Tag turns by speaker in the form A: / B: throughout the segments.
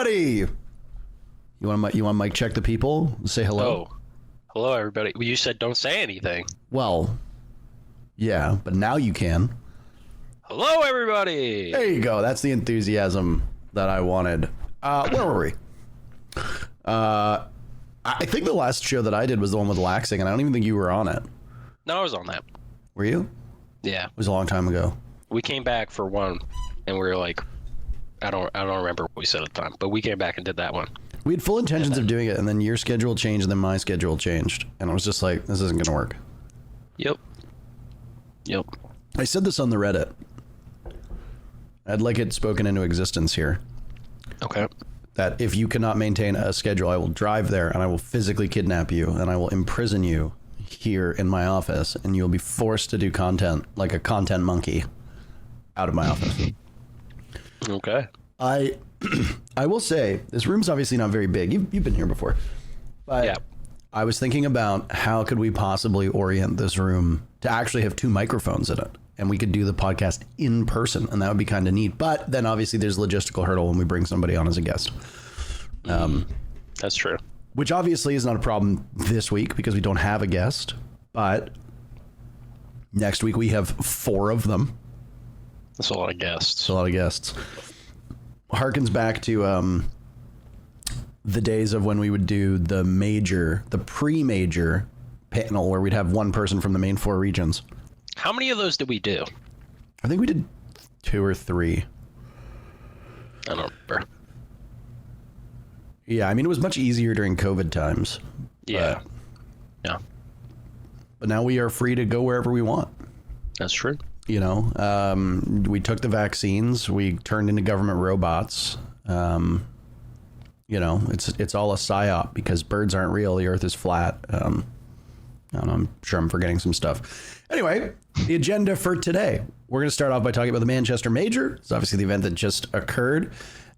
A: everybody. You want to mic check the people? Say hello.
B: Oh, hello, everybody. You said don't say anything.
A: Well, yeah, but now you can.
B: Hello, everybody.
A: There you go. That's the enthusiasm that I wanted. Where were we? I think the last show that I did was the one with Laxing, and I don't even think you were on it.
B: No, I was on that.
A: Were you?
B: Yeah.
A: It was a long time ago.
B: We came back for one, and we were like, I don't remember what we said at the time, but we came back and did that one.
A: We had full intentions of doing it, and then your schedule changed, and then my schedule changed, and I was just like, this isn't going to work.
B: Yep.
A: I said this on the Reddit. I'd like it spoken into existence here.
B: Okay.
A: That if you cannot maintain a schedule, I will drive there, and I will physically kidnap you, and I will imprison you here in my office, and you'll be forced to do content like a content monkey out of my office.
B: Okay.
A: I will say, this room's obviously not very big. You've been here before. But yeah. I was thinking about how could we possibly orient this room to actually have two microphones in it, and we could do the podcast in person, and that would be kind of neat. But then obviously there's a logistical hurdle when we bring somebody on as a guest.
B: That's true.
A: Which obviously is not a problem this week because we don't have a guest, but next week we have 4 of them.
B: That's a lot of guests.
A: It's a lot of guests. Harkens back to the days of when we would do the pre-major panel where we'd have one person from the main 4 regions.
B: How many of those did we do?
A: I think we did 2 or 3.
B: I don't remember.
A: Yeah, I mean, it was much easier during COVID times.
B: Yeah.
A: But now we are free to go wherever we want.
B: That's true.
A: You know, we took the vaccines, we turned into government robots. You know, it's all a psyop because birds aren't real. The earth is flat. I don't know, I'm sure I'm forgetting some stuff. Anyway, the agenda for today. We're going to start off by talking about the Manchester Major. It's obviously the event that just occurred.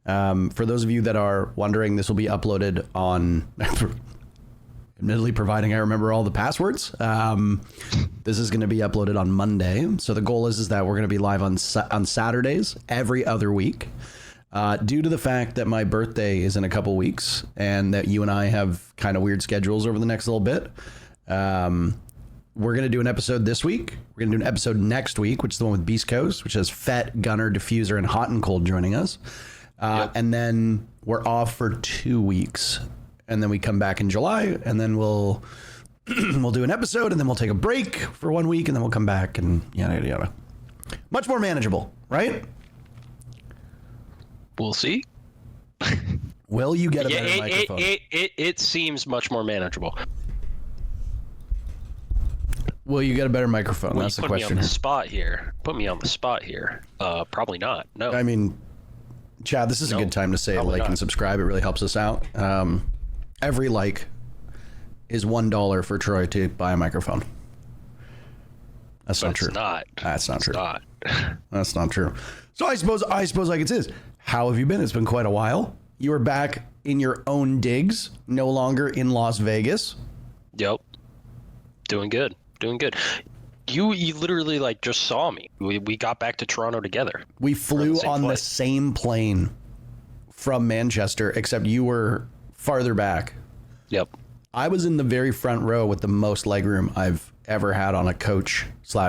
A: For those of you that are wondering, this will be uploaded on, admittedly providing I remember all the passwords. This is going to be uploaded on Monday. So the goal is that we're going to be live on Saturdays every other week. Due to the fact that my birthday is in a couple weeks and that you and I have kind of weird schedules over the next little bit, we're going to do an episode this week. We're going to do an episode next week, which is the one with Beast Coast, which has Fett, Gunner, Diffuser, and Hot and Cold joining us. And then we're off for 2 weeks. And then we come back in July, and then we'll do an episode, and then we'll take a break for 1 week, and then we'll come back, and yada, yada, yada. Much more manageable, right?
B: We'll see.
A: Will you get a better microphone?
B: It seems much more manageable.
A: Will you get a better microphone? That's the question.
B: Put me on the spot here. Probably not. No.
A: I mean, Chad, this is a good time to say like and subscribe. It really helps us out. Every like is $1 for Troy to buy a microphone. That's not true. That's not true. That's not true. So I suppose like it is. How have you been? It's been quite a while. You are back in your own digs, no longer in Las Vegas.
B: Yep. Doing good. You literally like just saw me. We got back to Toronto together.
A: We flew on the same plane from Manchester, except you were farther back.
B: Yep.
A: I was in the very front row with the most legroom I've ever had on a coach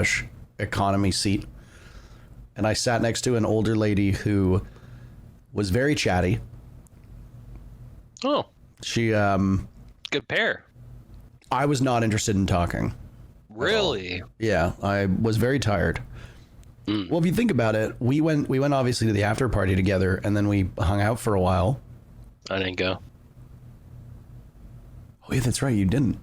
A: / economy seat. And I sat next to an older lady who was very chatty.
B: Oh.
A: She,
B: good pair.
A: I was not interested in talking.
B: Really?
A: Yeah, I was very tired. Well, if you think about it, we went obviously to the after party together, and then we hung out for a while.
B: I didn't go.
A: Oh yeah, that's right, you didn't.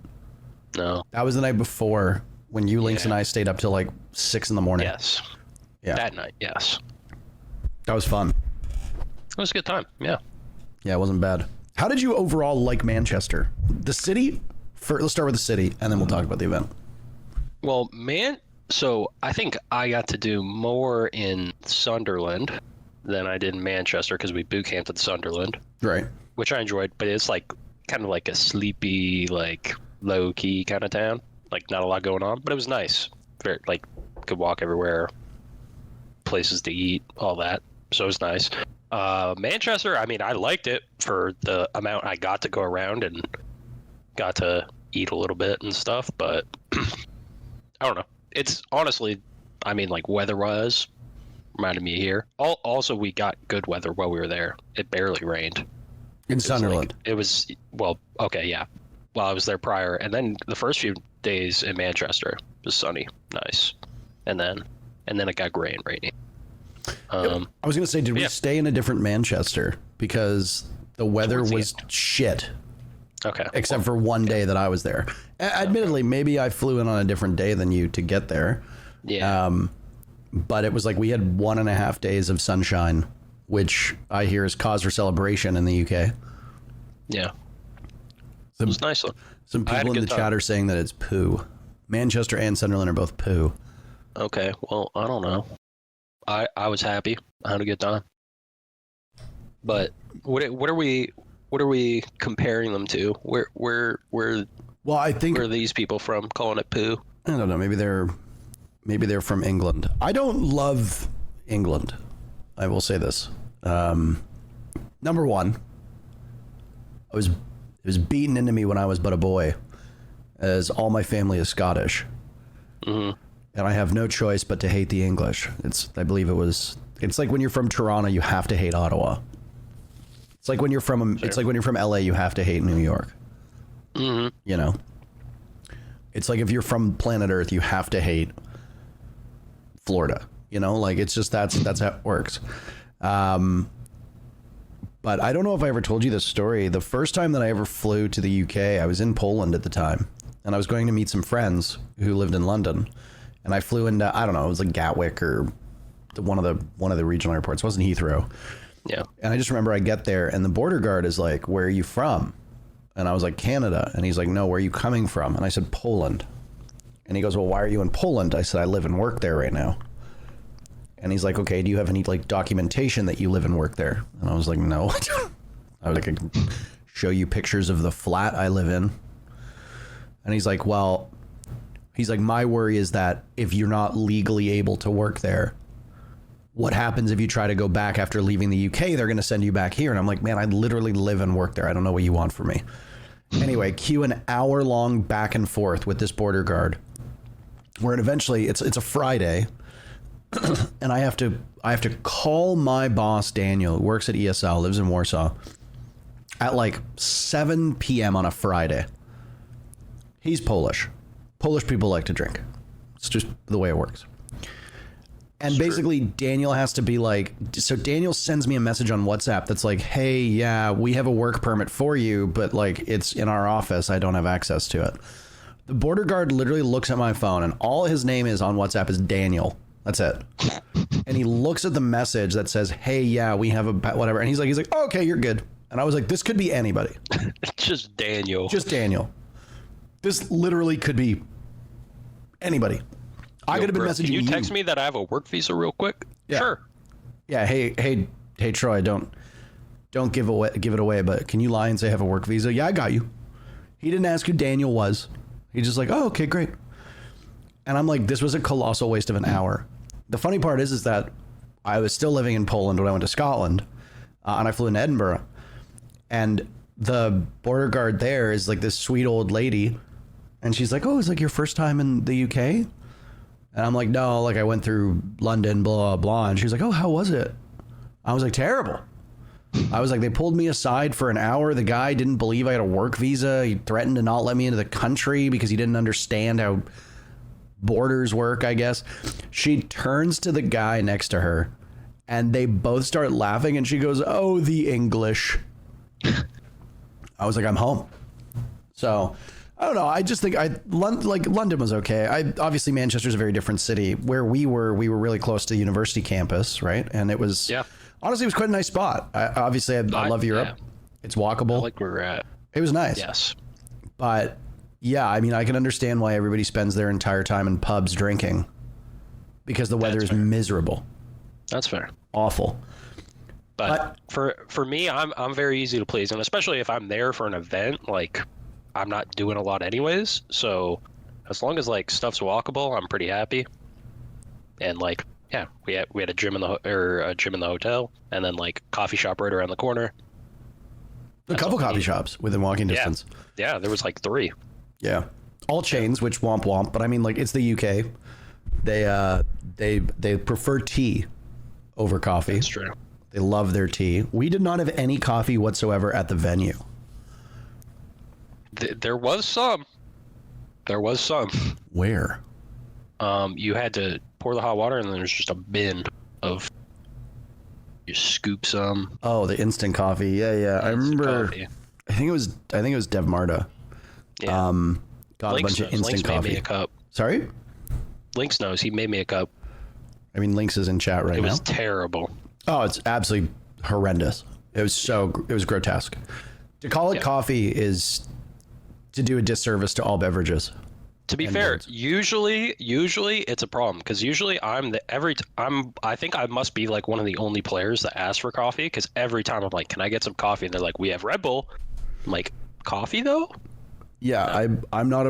B: No.
A: That was the night before when you, Lynx, and I stayed up till like 6 in the morning.
B: Yes.
A: Yeah.
B: That night, yes.
A: That was fun.
B: It was a good time, yeah.
A: Yeah, it wasn't bad. How did you overall like Manchester? The city? Let's start with the city, and then we'll talk about the event.
B: Well, so I think I got to do more in Sunderland than I did in Manchester because we boot camped at Sunderland. Right. Which I enjoyed, but it's like kind of like a sleepy, like low key kind of town. Like not a lot going on, but it was nice. Very, like could walk everywhere, places to eat, all that. So it was nice. Manchester, I mean, I liked it for the amount I got to go around and got to eat a little bit and stuff, but I don't know. It's honestly, I mean, like weather-wise, reminded me here. Also, we got good weather while we were there. It barely rained.
A: In Sunderland.
B: It was, well, okay, yeah. While I was there prior, and then the first few days in Manchester was sunny, nice, and then it got gray and rainy.
A: I was gonna say, did we stay in a different Manchester because the weather was shit?
B: Okay.
A: Except for one day that I was there. Admittedly, maybe I flew in on a different day than you to get there.
B: Yeah.
A: But it was like we had 1.5 days of sunshine, which I hear is cause for celebration in the UK.
B: Yeah. It was nice though.
A: Some people in the chat are saying that it's poo. Manchester and Sunderland are both poo.
B: Okay, well, I don't know. I was happy. I had a good time. But what are we comparing them to? Where
A: well, I think
B: where are these people from calling it poo?
A: I don't know. Maybe they're from England. I don't love England. I will say this. Number one, it was beaten into me when I was but a boy, as all my family is Scottish.
B: Mm-hmm.
A: And I have no choice but to hate the English. It's like when you're from Toronto, you have to hate Ottawa. It's like when you're from LA, you have to hate New York.
B: Mm-hmm.
A: You know, it's like if you're from planet Earth, you have to hate Florida. You know, like it's just that's how it works. But I don't know if I ever told you this story. The first time that I ever flew to the UK, I was in Poland at the time, and I was going to meet some friends who lived in London. And I flew into, I don't know, it was like Gatwick or one of the regional airports. It wasn't Heathrow.
B: Yeah.
A: And I just remember I get there and the border guard is like, "Where are you from?" And I was like, "Canada." And he's like, "No, where are you coming from?" And I said, "Poland." And he goes, "Well, why are you in Poland?" I said, "I live and work there right now." And he's like, "Okay, do you have any like documentation that you live and work there?" And I was like, "No." I was like, "I can show you pictures of the flat I live in." And he's like, "Well," he's like, "My worry is that if you're not legally able to work there, what happens if you try to go back after leaving the UK? They're going to send you back here." And I'm like, "Man, I literally live and work there. I don't know what you want from me." Anyway, cue an hour-long back and forth with this border guard, where eventually it's a Friday, and I have to call my boss Daniel, who works at ESL, lives in Warsaw, at like 7 p.m. on a Friday. He's Polish. Polish people like to drink. It's just the way it works. And basically Daniel has to be like, so Daniel sends me a message on WhatsApp that's like, "Hey, yeah, we have a work permit for you, but like it's in our office. I don't have access to it." The border guard literally looks at my phone and all his name is on WhatsApp is Daniel. That's it. And he looks at the message that says, "Hey, yeah, we have a whatever." And he's like, "Oh, okay, you're good." And I was like, this could be anybody.
B: Just Daniel.
A: Just Daniel. This literally could be anybody. I could have been messaging you.
B: Can you text me that I have a work visa real quick?
A: Yeah.
B: Sure.
A: Yeah. Hey, Troy, don't give it away, but can you lie and say I have a work visa? Yeah, I got you. He didn't ask who Daniel was. He's just like, "Oh, okay, great." And I'm like, this was a colossal waste of an hour. The funny part is that I was still living in Poland when I went to Scotland, and I flew in Edinburgh, and the border guard there is like this sweet old lady. And she's like, "Oh, it's like your first time in the UK?" And I'm like, "No, like I went through London, blah, blah." And she's like, "Oh, how was it?" I was like, "Terrible." I was like, they pulled me aside for an hour. The guy didn't believe I had a work visa. He threatened to not let me into the country because he didn't understand how borders work, I guess. She turns to the guy next to her and they both start laughing. And she goes, "Oh, the English." I was like, I'm home. So I don't know. I just think London was okay. Obviously Manchester's a very different city. Where we were really close to the university campus, right? And it was, honestly, it was quite a nice spot. I love Europe. Yeah. It's walkable.
B: I like where we're at.
A: It was nice.
B: Yes.
A: But yeah, I mean, I can understand why everybody spends their entire time in pubs drinking because the weather is miserable.
B: That's fair.
A: Awful.
B: But for me, I'm very easy to please, and especially if I'm there for an event, like I'm not doing a lot anyways. So as long as like stuff's walkable, I'm pretty happy. And like Yeah, we had a gym in a gym in the hotel, and then like coffee shop right around the corner.
A: A couple coffee shops within walking distance.
B: Yeah, there was like 3.
A: Yeah, all chains, which womp womp. But I mean, like, it's the UK. They prefer tea over coffee.
B: That's true.
A: They love their tea. We did not have any coffee whatsoever at the venue.
B: There was some.
A: Where?
B: You had to pour the hot water, and then there's just a bin of. You scoop some.
A: Oh, the instant coffee. Yeah. I remember. Coffee. I think it was Dev Marta.
B: Yeah.
A: Got
B: Lynx
A: a bunch of instant
B: Lynx
A: coffee.
B: Made me a cup.
A: Sorry?
B: Lynx knows. He made me a cup.
A: I mean, Lynx is in chat right now.
B: It was terrible.
A: Oh, it's absolutely horrendous. It was grotesque. To call it coffee is to do a disservice to all beverages.
B: To be fair, usually it's a problem because usually I think I must be like one of the only players that ask for coffee because every time I'm like, can I get some coffee? And they're like, we have Red Bull. I'm like, coffee though?
A: Yeah, no. I'm not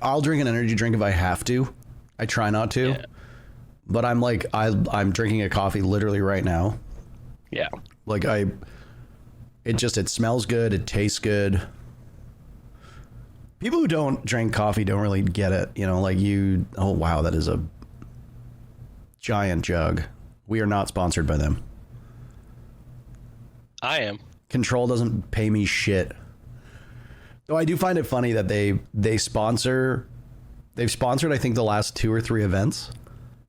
A: I'll drink an energy drink if I have to. I try not to. Yeah. But I'm like, I'm drinking a coffee literally right now.
B: Yeah.
A: Like it smells good. It tastes good. People who don't drink coffee don't really get it. You know, like oh, wow, that is a giant jug. We are not sponsored by them.
B: I am.
A: Control doesn't pay me shit. Though I do find it funny that they've sponsored, I think, the last 2 or 3 events.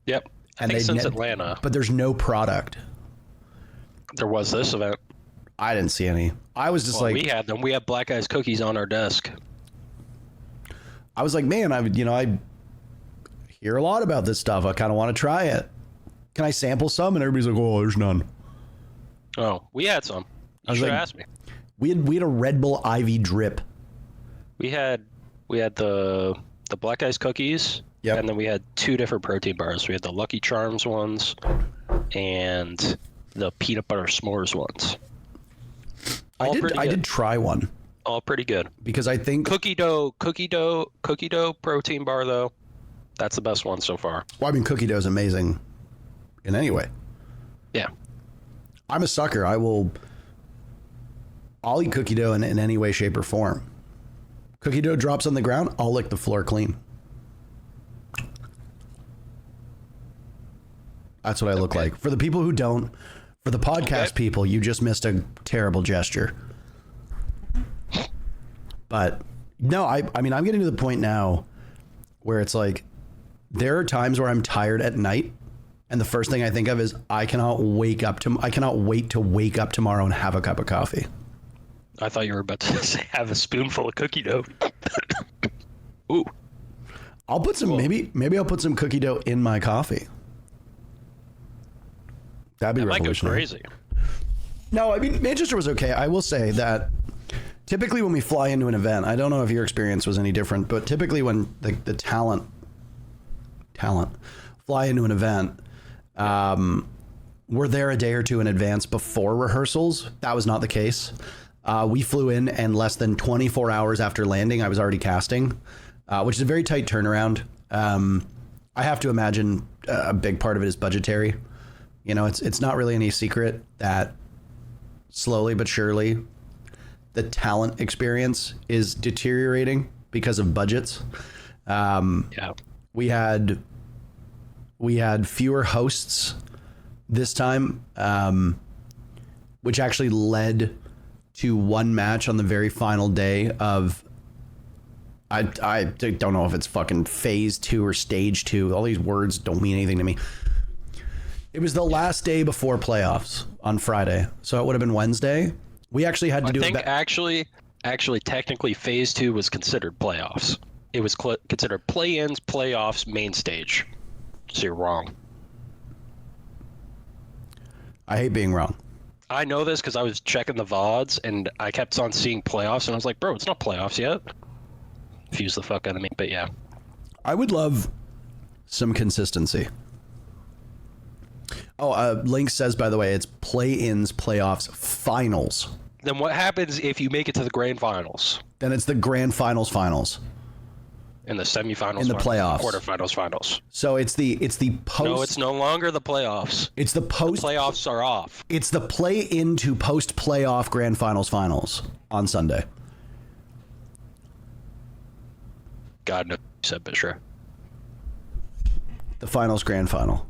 B: Yep. I think since Atlanta.
A: But there's no product.
B: There was this event.
A: I didn't see any. I was just
B: we had them. We had Black Eyes cookies on our desk.
A: I was like, man, I hear a lot about this stuff. I kind of want to try it. Can I sample some? And everybody's like, oh, there's none.
B: Oh, we had some. You should have asked me.
A: We had a Red Bull IV drip.
B: We had the Black Eyes cookies.
A: Yep.
B: And then we had 2 different protein bars. We had the Lucky Charms ones and the peanut butter s'mores ones.
A: I did try one.
B: All pretty good.
A: Because I think
B: cookie dough protein bar though, that's the best one so far.
A: Well, I mean, cookie dough is amazing in any way.
B: Yeah.
A: I'm a sucker. I'll eat cookie dough in any way, shape, or form. Cookie dough drops on the ground, I'll lick the floor clean. That's what I look like. For the people who don't, for the podcast people, you just missed a terrible gesture. But no, I mean, I'm getting to the point now where it's like, there are times where I'm tired at night. And the first thing I think of is I cannot wait to wake up tomorrow and have a cup of coffee.
B: I thought you were about to say have a spoonful of cookie dough. Ooh.
A: I'll put some, maybe I'll put some cookie dough in my coffee. That'd be revolutionary.
B: Might go crazy.
A: No, I mean, Manchester was okay. I will say that typically when we fly into an event, I don't know if your experience was any different, but typically when the talent fly into an event, we're there a day or two in advance before rehearsals. That was not the case. We flew in and less than 24 hours after landing, I was already casting, which is a very tight turnaround. I have to imagine a big part of it is budgetary. You know, it's not really any secret that slowly but surely the talent experience is deteriorating because of budgets. We had fewer hosts this time, which actually led to one match on the very final day of, I don't know if it's fucking phase 2 or stage 2. All these words don't mean anything to me. It was the last day before playoffs on Friday, so it would have been Wednesday. We actually had to do.
B: I think actually, technically, phase 2 was considered playoffs. It was considered play-ins, playoffs, main stage. So you're wrong.
A: I hate being wrong.
B: I know this because I was checking the VODs and I kept on seeing playoffs, and I was like, bro, it's not playoffs yet. Confuse the fuck out of me, but yeah.
A: I would love some consistency. Oh, Link says, by the way, it's play-ins, playoffs, finals.
B: Then what happens if you make it to the grand finals?
A: Then it's the grand finals.
B: in the semifinals,
A: in the playoffs,
B: quarterfinals, finals.
A: So it's the post.
B: No, it's no longer the playoffs.
A: It's the post.
B: The playoffs are off.
A: It's the play into post playoff grand finals on Sunday.
B: God no, said Bishra.
A: The finals grand final.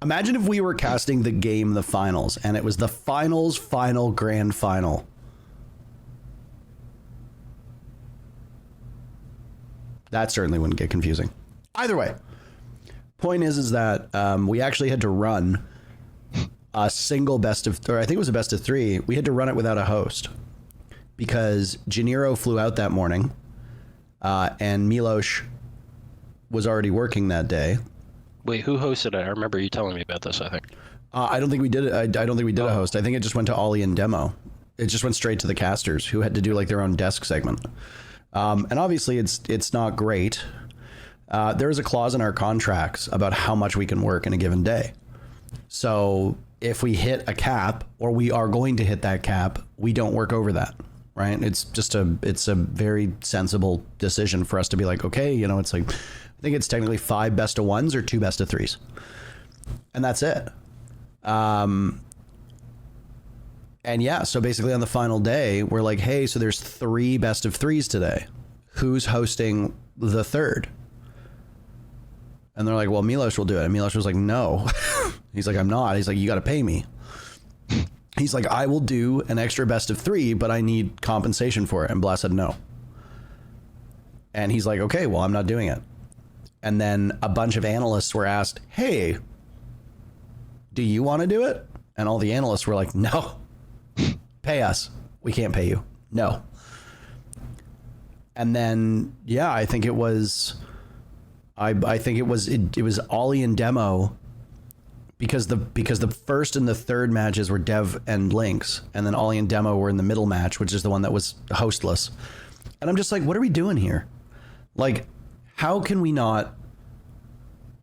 A: Imagine if we were casting the game the finals and it was the finals final grand final. That certainly wouldn't get confusing. Either way, point is that we actually had to run a single best of, or I think it was a best of 3. We had to run it without a host because Gennaro flew out that morning and Milos was already working that day.
B: Wait, who hosted it? I remember you telling me about this, I think.
A: I don't think we did it. I don't think we did a host. I think it just went to Ollie and Demo. It just went straight to the casters who had to do like their own desk segment. And obviously it's not great. There is a clause in our contracts about how much we can work in a given day. So if we hit a cap or we are going to hit that cap, we don't work over that. Right. It's a very sensible decision for us to be like, okay, you know, it's like, I think it's technically 5 best of 1s or 2 best of 3s. And that's it. And yeah, so basically on the final day, we're like, hey, so there's 3 best of 3s today. Who's hosting the third? And they're like, well, Milos will do it. And Milos was like, no. He's like, I'm not. He's like, you got to pay me. He's like, I will do an extra best of 3, but I need compensation for it. And Blas said no. And he's like, okay, well, I'm not doing it. And then a bunch of analysts were asked, hey, do you want to do it? And all the analysts were like, no. Pay us. We can't pay you. No. And then, yeah, I think it was, I think it was Ollie and Demo because the first and the third matches were Dev and Lynx, and then Ollie and Demo were in the middle match, which is the one that was hostless. And I'm just like, what are we doing here? Like, how can we not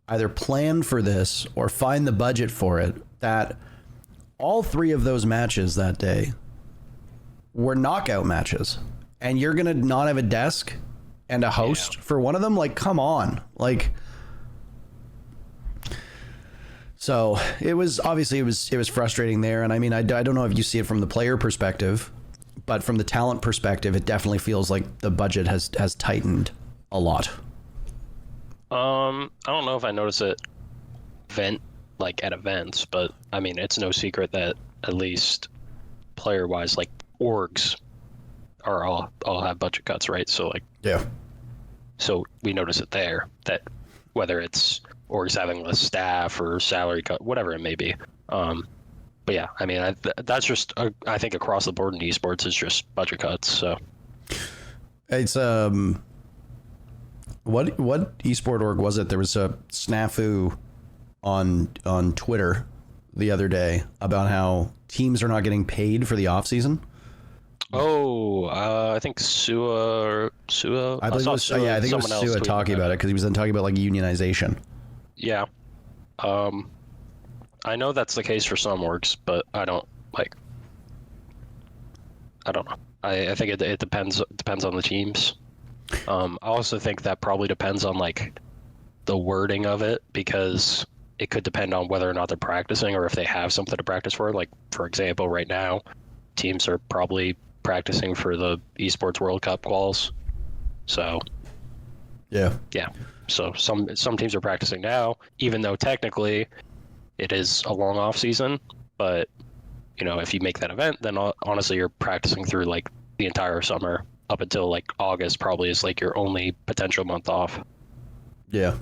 A: either plan for this or find the budget for it that all 3 of those matches that day were knockout matches, and you're going to not have a desk and a host for one of them? Like, come on. Like, so it was obviously it was frustrating there. And I mean, I don't know if you see it from the player perspective, but from the talent perspective, it definitely feels like the budget has tightened a lot.
B: I don't know if I notice it at events, but I mean, it's no secret that at least player wise, like orgs are all have budget cuts, right? So like, yeah. So we notice it there, that whether it's orgs having less staff or salary cut, whatever it may be. But yeah, I mean, that's just I think across the board in esports is just budget cuts. So
A: it's what esport org was it? There was a snafu on Twitter the other day about how teams are not getting paid for the off season.
B: Oh, I think Sua.
A: I believe it was, I think it was Sua talking about it because he was then talking about like unionization.
B: Yeah. I know that's the case for some orgs, but I don't know. I think it depends on the teams. I also think that probably depends on like the wording of it, because it could depend on whether or not they're practicing or if they have something to practice for. Like, for example, right now, teams are probably practicing for the Esports World Cup quals. So, yeah. So some teams are practicing now, even though technically it is a long off season. But you know, if you make that event, then honestly, you're practicing through like the entire summer up until like August. Probably is like your only potential month off. Yeah.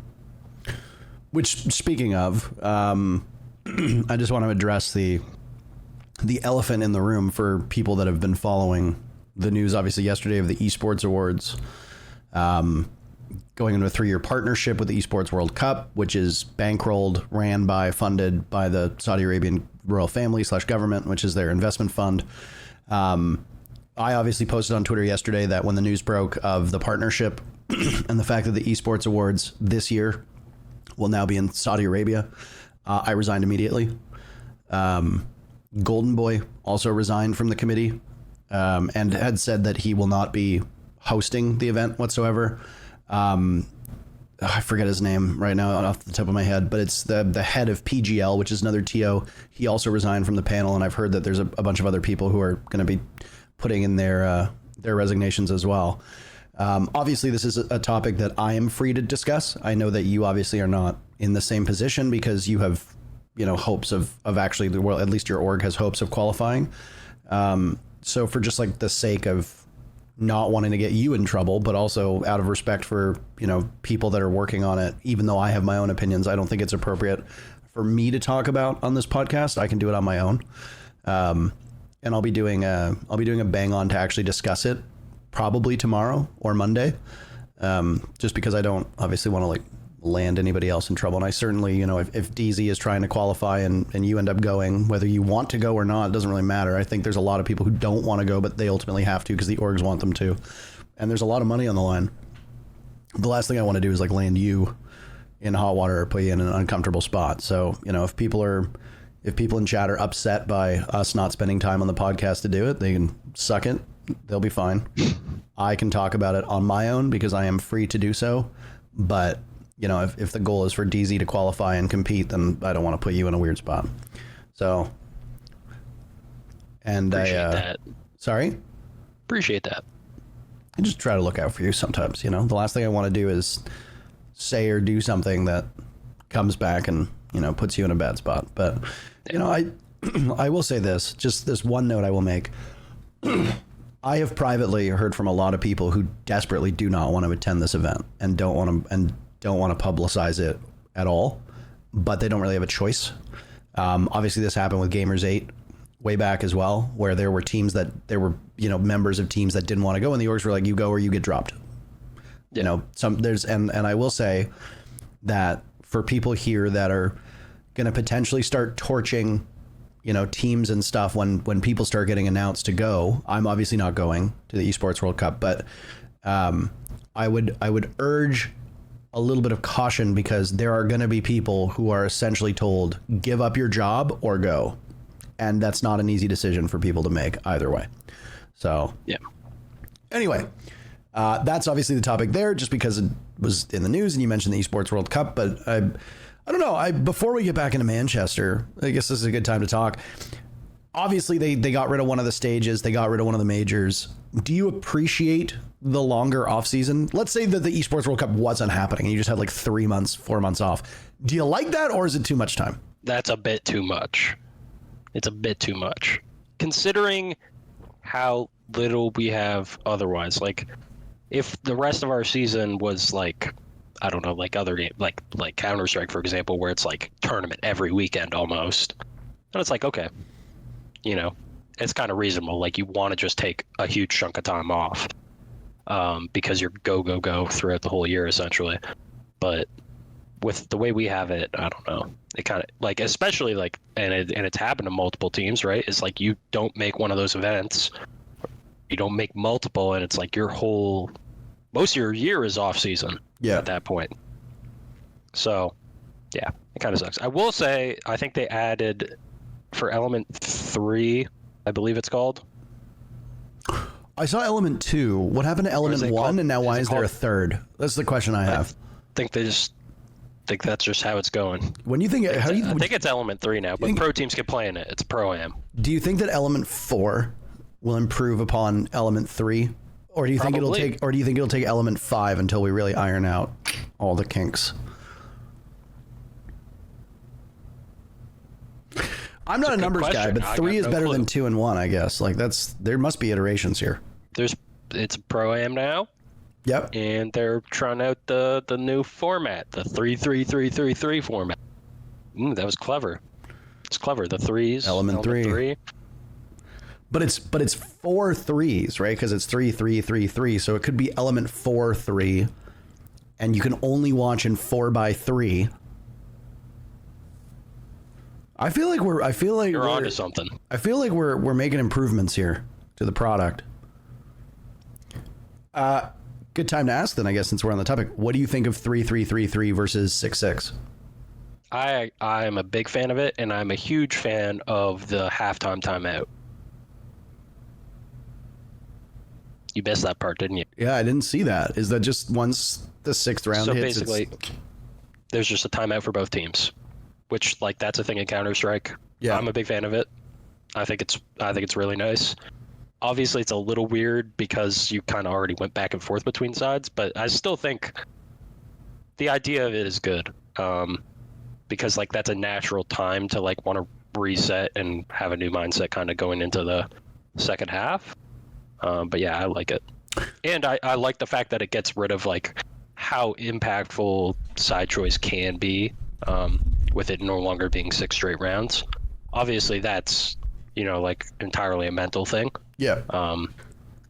B: Which, speaking of, I just want to address the elephant in the room for people that have been following the news, obviously, yesterday of the Esports Awards, going into a 3-year partnership with the Esports World Cup, which is bankrolled, funded by the Saudi Arabian royal family / government, which is their investment fund. I obviously posted on Twitter yesterday that when the news broke of the partnership and the fact that the Esports Awards this year will now be in Saudi Arabia, I resigned immediately. Golden Boy also resigned from the committee and had said that he will not be
A: hosting the event whatsoever. I forget his name right now off the top of my head, but it's the head of PGL, which is another TO. He also resigned from the panel, and I've heard that there's a bunch of other people who are going to be putting in their resignations as well. Obviously, this is a topic that I am free to discuss. I know that you obviously are not in the same position because you have, hopes of actually, well, at least your org has hopes of qualifying. So for just like the sake of not wanting to get you in trouble, but also out of respect for, people that are working on it, even though I have my own opinions, I don't think it's appropriate for me to talk about on this podcast. I can do it on my own. And I'll be doing a bang on to actually discuss it probably tomorrow or Monday. Just because I don't obviously want to like land anybody else in trouble. And I certainly, if DZ is trying to qualify and you end up going, whether you want to go or not, it doesn't really matter. I think there's a lot of people who don't want to go, but they ultimately have to because the orgs want them to. And there's a lot of money on the line. The last thing I want to do is like land you in hot water or put you in an uncomfortable spot. So, if people in chat are upset by us not spending time on the podcast to do it, they can suck it. They'll be fine. I can talk about it on my own because I am free to do so. But if the goal is for DZ to qualify and compete, then I don't want to put you in a weird spot. So, and
B: Appreciate that.
A: Sorry?
B: Appreciate that.
A: I just try to look out for you sometimes, The last thing I want to do is say or do something that comes back and, puts you in a bad spot. But, I will say this, just this one note I will make. I have privately heard from a lot of people who desperately do not want to attend this event and don't want to publicize it at all, but they don't really have a choice. Obviously this happened with Gamers 8 way back as well, where there were members of teams that didn't want to go and the orgs were like, you go or you get dropped.
B: Yeah.
A: And I will say that for people here that are going to potentially start torching, teams and stuff when people start getting announced to go, I'm obviously not going to the Esports World Cup, but I would urge a little bit of caution because there are going to be people who are essentially told, give up your job or go. And that's not an easy decision for people to make either way. So, yeah. Anyway, that's obviously the topic there just because it was in the news and you mentioned the Esports World Cup. But I don't know. Before we get back into Manchester, I guess this is a good time to talk. Obviously, they got rid of one of the stages. They got rid of one of the majors. Do you appreciate the longer off season? Let's say that the Esports World Cup wasn't happening and you just had like 3 months, 4 months off. Do you like that or is it too much time?
B: That's a bit too much. It's a bit too much. Considering how little we have otherwise. Like, if the rest of our season was like, I don't know, like other games, like Counter-Strike, for example, where it's like tournament every weekend almost. And it's like, okay, it's kind of reasonable. Like you want to just take a huge chunk of time off because you're go throughout the whole year, essentially. But with the way we have it, I don't know. It kind of like, especially like, and it's happened to multiple teams, right? It's like you don't make one of those events, you don't make multiple, and it's like most of your year is off season. Yeah. At that point. So, yeah, it kind of sucks. I will say, I think they added for Element 3, I believe it's called.
A: I saw Element 2. What happened to Element 1, and now why is there a third? That's the question I have.
B: I think that's just how it's going.
A: When you think, I
B: think it's Element 3 now, but pro teams can play in it. It's Pro-Am.
A: Do you think that Element 4 will improve upon Element 3? Or do you think it'll take Element 5 until we really iron out all the kinks? I'm not a numbers guy, but 3 is better than 2 and 1, I guess. Like there must be iterations here.
B: It's Pro-Am now.
A: Yep.
B: And they're trying out the new format, the 3-3-3-3-3 format. That was clever. It's clever. The threes.
A: Element 3. But it's 4 3s, right? Because it's 3-3-3-3. So it could be Element 4-3, and you can only watch in 4x3. I feel like we're
B: onto something.
A: I feel like we're making improvements here to the product. Good time to ask then, I guess, since we're on the topic. What do you think of 3-3-3-3 versus 6-6?
B: I am a big fan of it, and I'm a huge fan of the halftime timeout. You missed that part, didn't you?
A: Yeah, I didn't see that. Is that just once the 6th round
B: so
A: hits?
B: Basically, there's just a timeout for both teams, which like that's a thing in Counter-Strike.
A: Yeah,
B: I'm a big fan of it. I think it's really nice. Obviously, it's a little weird because you kind of already went back and forth between sides, but I still think the idea of it is good. Because like that's a natural time to like want to reset and have a new mindset kind of going into the second half. But yeah, I like it. And I like the fact that it gets rid of like how impactful side choice can be, with it no longer being 6 straight rounds. Obviously that's, like entirely a mental thing.
A: Yeah.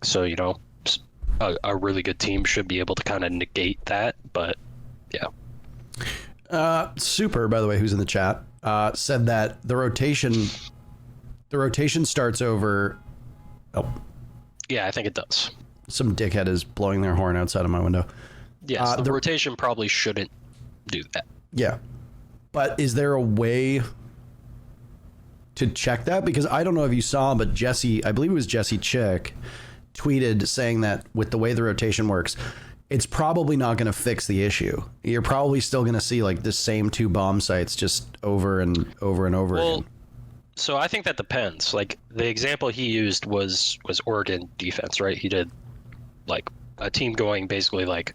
B: So, a really good team should be able to kind of negate that, but yeah.
A: Super, by the way, who's in the chat, said that the rotation starts over. Oh,
B: yeah, I think it does.
A: Some dickhead is blowing their horn outside of my window.
B: Yes, the rotation probably shouldn't do that.
A: Yeah, but is there a way to check that? Because I don't know if you saw, but I believe it was Jesse Chick, tweeted saying that with the way the rotation works, it's probably not going to fix the issue. You're probably still going to see like the same 2 bomb sites just over and over and over again.
B: So I think that depends. Like the example he used was Oregon defense, right? He did like a team going basically like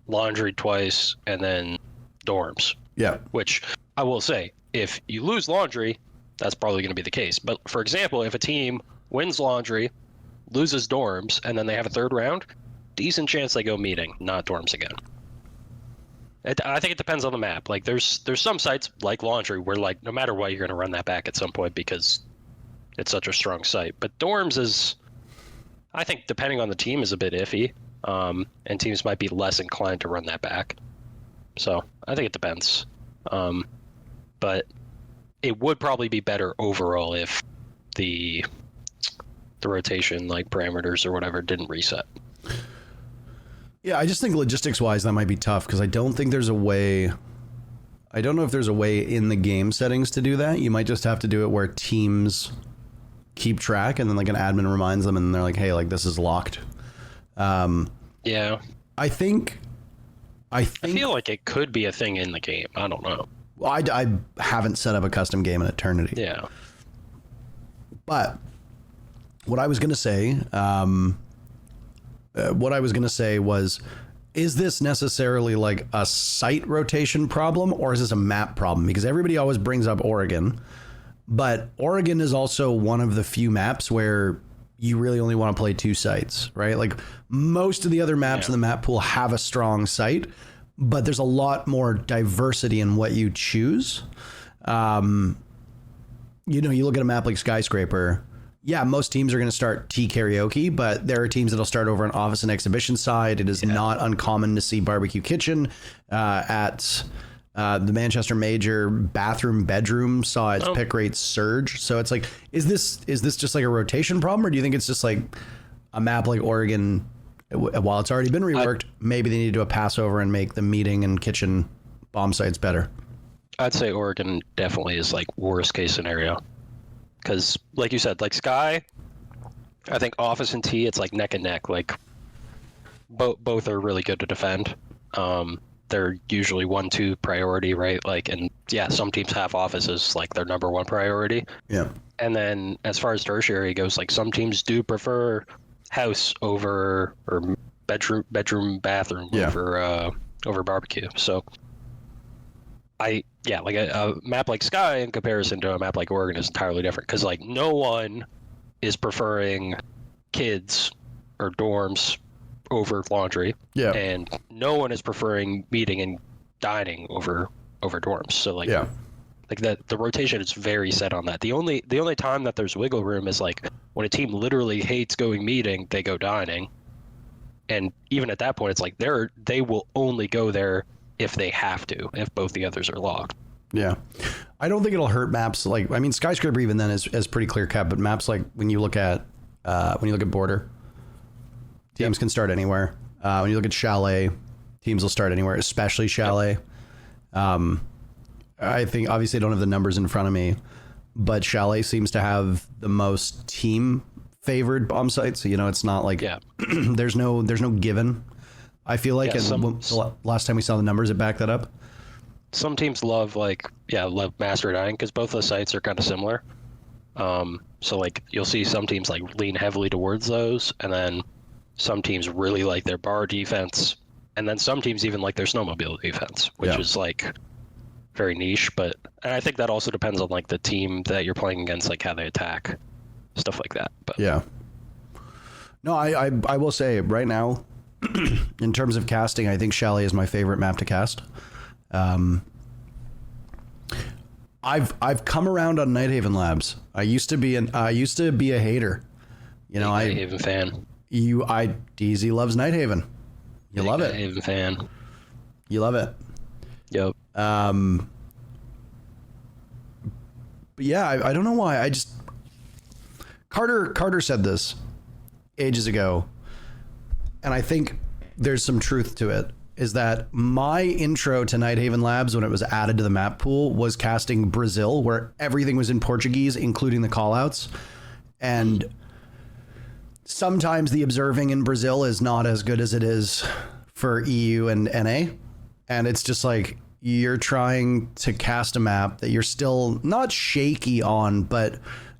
B: laundry twice and then dorms.
A: Yeah.
B: Which I will say, if you lose laundry, that's probably going to be the case. But for example, if a team wins laundry, loses dorms, and then they have a 3rd round, decent chance they go meeting, not dorms again. I think it depends on the map. Like there's some sites like laundry where like no matter what you're going to run that back at some point because it's such a strong site. But dorms is, I think depending on the team, is a bit iffy, and teams might be less inclined to run that back. So I think it depends, but it would probably be better overall if the rotation like parameters or whatever didn't reset.
A: Yeah, I just think logistics wise that might be tough because I don't think there's a way. I don't know if there's a way in the game settings to do that. You might just have to do it where teams keep track and then like an admin reminds them and they're like, hey, like this is locked.
B: Yeah.
A: I feel
B: like it could be a thing in the game. I don't know.
A: Well, I haven't set up a custom game in eternity.
B: Yeah.
A: But what I was going to say, was, is this necessarily like a site rotation problem or is this a map problem? Because everybody always brings up Oregon, but Oregon is also one of the few maps where you really only want to play 2 sites, right? Like most of the other maps in the map pool have a strong site, but there's a lot more diversity in what you choose. You look at a map like Skyscraper. Yeah, most teams are going to start T karaoke, but there are teams that'll start over an office and exhibition side. It is not uncommon to see barbecue kitchen at the Manchester Major. Bedroom saw its pick rate surge. So it's like, is this just like a rotation problem, or do you think it's just like a map like Oregon? While it's already been reworked, maybe they need to do a passover and make the meeting and kitchen bomb sites better.
B: I'd say Oregon definitely is like worst case scenario. Because, like you said, like Sky, I think Office and T, it's like neck and neck. Like, both are really good to defend. They're usually 1-2 priority, right? Like, and yeah, some teams have Office as like their number 1 priority.
A: Yeah.
B: And then as far as tertiary goes, like some teams do prefer house over or bedroom, bathroom over barbecue. So, like a map like Sky in comparison to a map like Oregon is entirely different because like no one is preferring kids or dorms over laundry, and no one is preferring meeting and dining over dorms. So like that the rotation is very set on that. The only time that there's wiggle room is like when a team literally hates going meeting, they go dining, and even at that point, it's like they will only go there if they have to, if both the others are locked.
A: Yeah. I don't think it'll hurt maps like, I mean, Skyscraper even then is pretty clear cut, but maps like when you look at Border, teams can start anywhere. When you look at Chalet, teams will start anywhere, especially Chalet. I think obviously I don't have the numbers in front of me, but Chalet seems to have the most team favored bomb sites. So, you know, it's not like there's no given. I feel like the last time we saw the numbers, it backed that up.
B: Some teams love Master Dying because both the sites are kind of similar. So like you'll see some teams like lean heavily towards those, and then some teams really like their bar defense, and then some teams even like their snowmobile defense, which is like very niche. And I think that also depends on like the team that you're playing against, like how they attack, stuff like that. But
A: yeah, no, I will say right now, in terms of casting, I think Chalet is my favorite map to cast. I've come around on Nighthaven Labs. I used to be a hater. You know,
B: Nighthaven fan.
A: DZ loves Nighthaven. You love it.
B: Nighthaven fan.
A: You love it.
B: Yep.
A: But yeah, I don't know why. Carter said this ages ago, and I think there's some truth to it, is that my intro to Nighthaven Labs when it was added to the map pool was casting Brazil, where everything was in Portuguese, including the callouts. And sometimes the observing in Brazil is not as good as it is for EU and NA. And it's just like, you're trying to cast a map that you're still not shaky on, but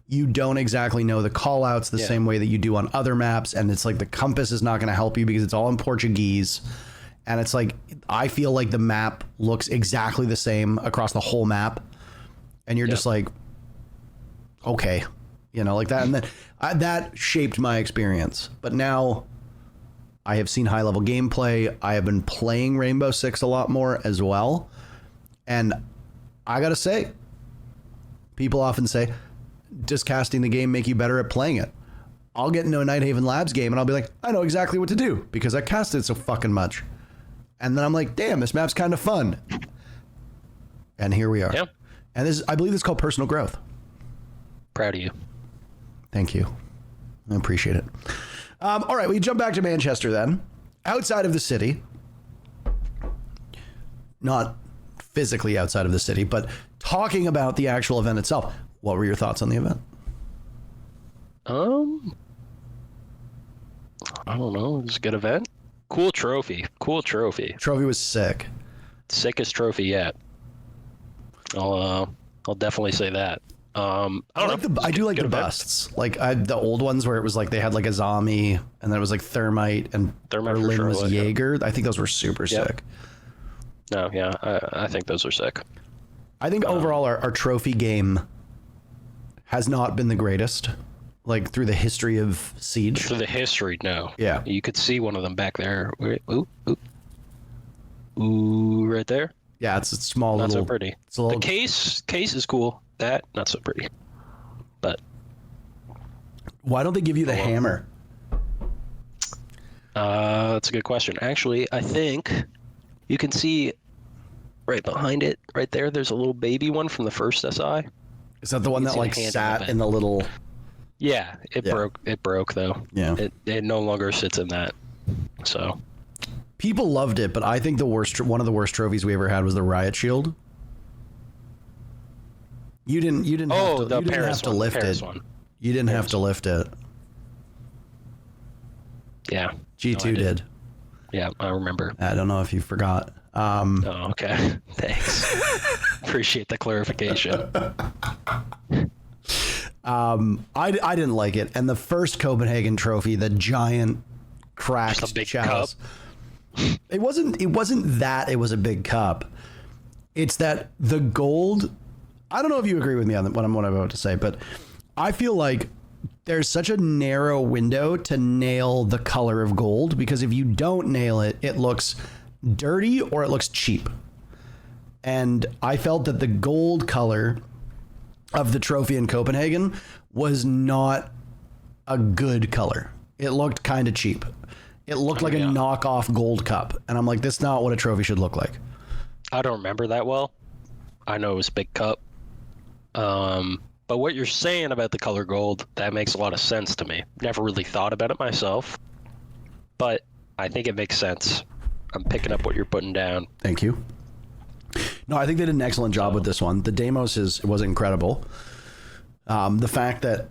A: you don't exactly know the callouts the same way that you do on other maps. And it's like the compass is not going to help you because it's all in Portuguese. And it's like, I feel like the map looks exactly the same across the whole map. And you're just like, okay, you know, like that. And then that shaped my experience. But now I have seen high level gameplay. I have been playing Rainbow Six a lot more as well. And I got to say, people often say, does casting the game make you better at playing it? I'll get into a Nighthaven Labs game and I'll be like, I know exactly what to do because I casted so fucking much. And then I'm like, damn, this map's kind of fun. And here we are. Yeah. And I believe this is called personal growth.
B: Proud of you.
A: Thank you. I appreciate it. All right, we jump back to Manchester then. Outside of the city. Not physically outside of the city, but talking about the actual event itself. What were your thoughts on the event?
B: I don't know. It was a good event. Cool trophy.
A: Trophy was sick.
B: Sickest trophy yet. I'll definitely say that.
A: I do like the busts. Like the old ones where it was like they had like a zombie and then it was like Thermite and Berlin was Jaeger. I think those were super sick.
B: No, yeah, I think those are sick.
A: I think overall our trophy game has not been the greatest. Like through the history of Siege.
B: Through the history, no.
A: Yeah.
B: You could see one of them back there. Ooh, right there.
A: Yeah, it's a small
B: not
A: little.
B: Not so pretty.
A: It's a little,
B: the case is cool. That not so pretty. But
A: why don't they give you the hammer?
B: That's a good question. Actually, I think you can see right behind it, right there. There's a little baby one from the first SI.
A: Is that the one that like sat in the little?
B: Yeah, it broke. It broke though.
A: Yeah,
B: it no longer sits in that. So
A: people loved it, but I think one of the worst trophies we ever had was the Riot Shield. You didn't have to lift it. You didn't have to lift it.
B: Yeah,
A: G2 did.
B: Yeah, I remember.
A: I don't know if you forgot.
B: Oh, okay. Thanks. Appreciate the clarification.
A: I didn't like it. And the first Copenhagen trophy, the giant cracked
B: just a big
A: chalice.
B: Cup.
A: It wasn't that it was a big cup. It's that the gold. I don't know if you agree with me on what I'm about to say, but I feel like there's such a narrow window to nail the color of gold, because if you don't nail it, it looks dirty or it looks cheap. And I felt that the gold color of the trophy in Copenhagen was not a good color. It looked kind of cheap. It looked like a knockoff gold cup. And I'm like, that's not what a trophy should look like.
B: I don't remember that well. I know it was a big cup. But what you're saying about the color gold, that makes a lot of sense to me. Never really thought about it myself, but I think it makes sense. I'm picking up what you're putting down.
A: Thank you. No, I think they did an excellent job with this one. The Deimos was incredible. The fact that,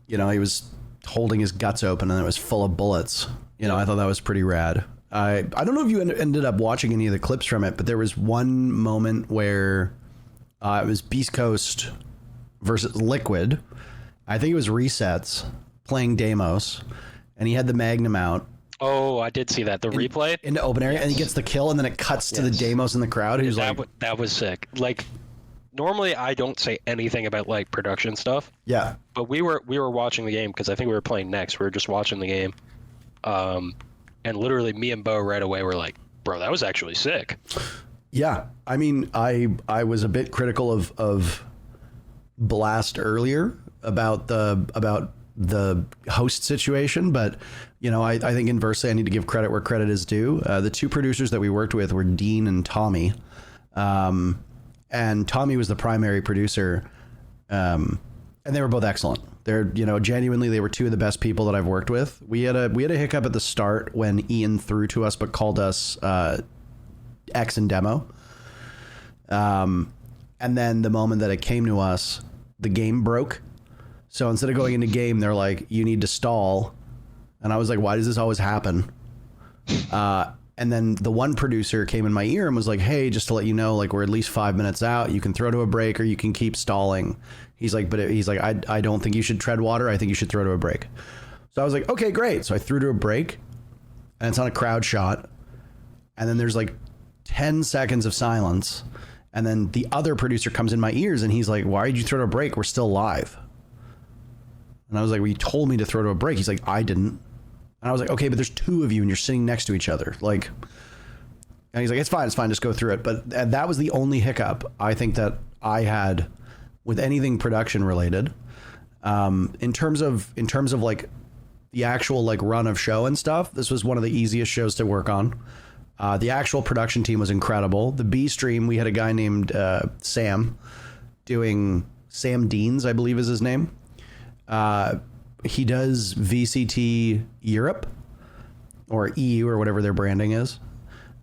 A: he was holding his guts open and it was full of bullets. You know, I thought that was pretty rad. I don't know if you ended up watching any of the clips from it, but there was one moment where it was Beast Coast versus Liquid. I think it was Resets playing Deimos, and he had the Magnum out.
B: Oh, I did see that. The replay?
A: In the open area, and he gets the kill, and then it cuts to the Deimos in the crowd, who's
B: that was sick. Like, normally I don't say anything about, like, production stuff.
A: Yeah.
B: But we were watching the game, because I think we were playing next. We were just watching the game. And literally me and Bo right away were like, bro, that was actually sick.
A: Yeah. I mean, I was a bit critical of Blast earlier about the host situation, but you know, I think inversely I need to give credit where credit is due. The two producers that we worked with were Dean and Tommy, and Tommy was the primary producer, and they were both excellent. They're, you know, genuinely, they were two of the best people that I've worked with. We had a hiccup at the start when Ian threw to us but called us X and demo, and then the moment that it came to us, the game broke. So instead of going into game, they're like, you need to stall. And I was like, why does this always happen? And then the one producer came in my ear and was like, hey, just to let you know, like, we're at least 5 minutes out. You can throw to a break or you can keep stalling. He's like, I don't think you should tread water. I think you should throw to a break. So I was like, okay, great. So I threw to a break and it's on a crowd shot. And then there's like 10 seconds of silence. And then the other producer comes in my ears and he's like, why did you throw to a break? We're still live. And I was like, well, you told me to throw to a break. He's like, I didn't. And I was like, okay, but there's two of you and you're sitting next to each other. Like, and he's like, it's fine. Just go through it. But that was the only hiccup I think that I had with anything production related. In terms of like the actual like run of show and stuff, this was one of the easiest shows to work on. The actual production team was incredible. The B stream, we had a guy named Sam doing Sam Deans, I believe is his name. He does VCT Europe or EU or whatever their branding is.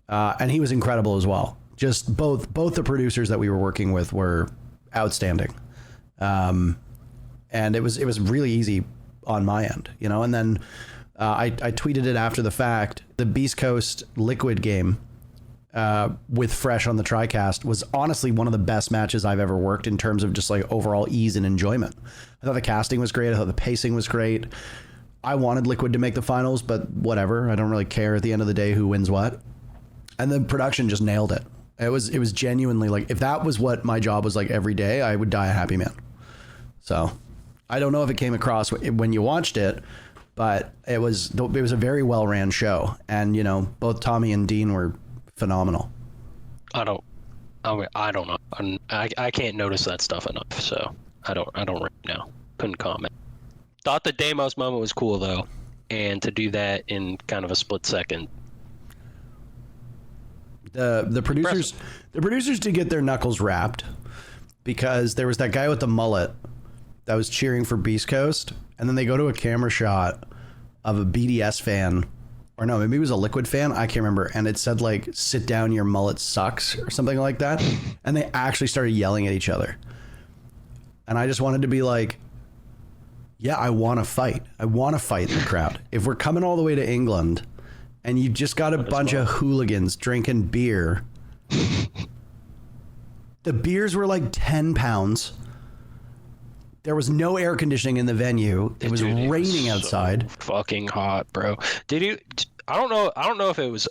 A: And he was incredible as well. Just both the producers that we were working with were outstanding. And it was really easy on my end, you know, and then I tweeted it after the fact. The Beast Coast Liquid game with Fresh on the TriCast was honestly one of the best matches I've ever worked in terms of just like overall ease and enjoyment. I thought the casting was great. I thought the pacing was great. I wanted Liquid to make the finals, but whatever. I don't really care at the end of the day who wins what. And the production just nailed it. It was genuinely like, if that was what my job was like every day, I would die a happy man. So I don't know if it came across when you watched it, but it was a very well ran show. And, you know, both Tommy and Dean were phenomenal.
B: I don't know. I can't notice that stuff enough, so I don't right now. Couldn't comment. Thought the Deimos moment was cool though, and to do that in kind of a split second.
A: The producers did get their knuckles wrapped because there was that guy with the mullet that was cheering for Beast Coast, and then they go to a camera shot of a BDS fan. Or no, maybe it was a Liquid fan. I can't remember. And it said like, sit down, your mullet sucks or something like that. And they actually started yelling at each other. And I just wanted to be like, yeah, I want to fight. I want to fight in the crowd. If we're coming all the way to England and you just got a bunch of hooligans drinking beer. The beers were like 10 pounds. There was no air conditioning in the venue. It was raining outside.
B: So fucking hot, bro. I don't know if it was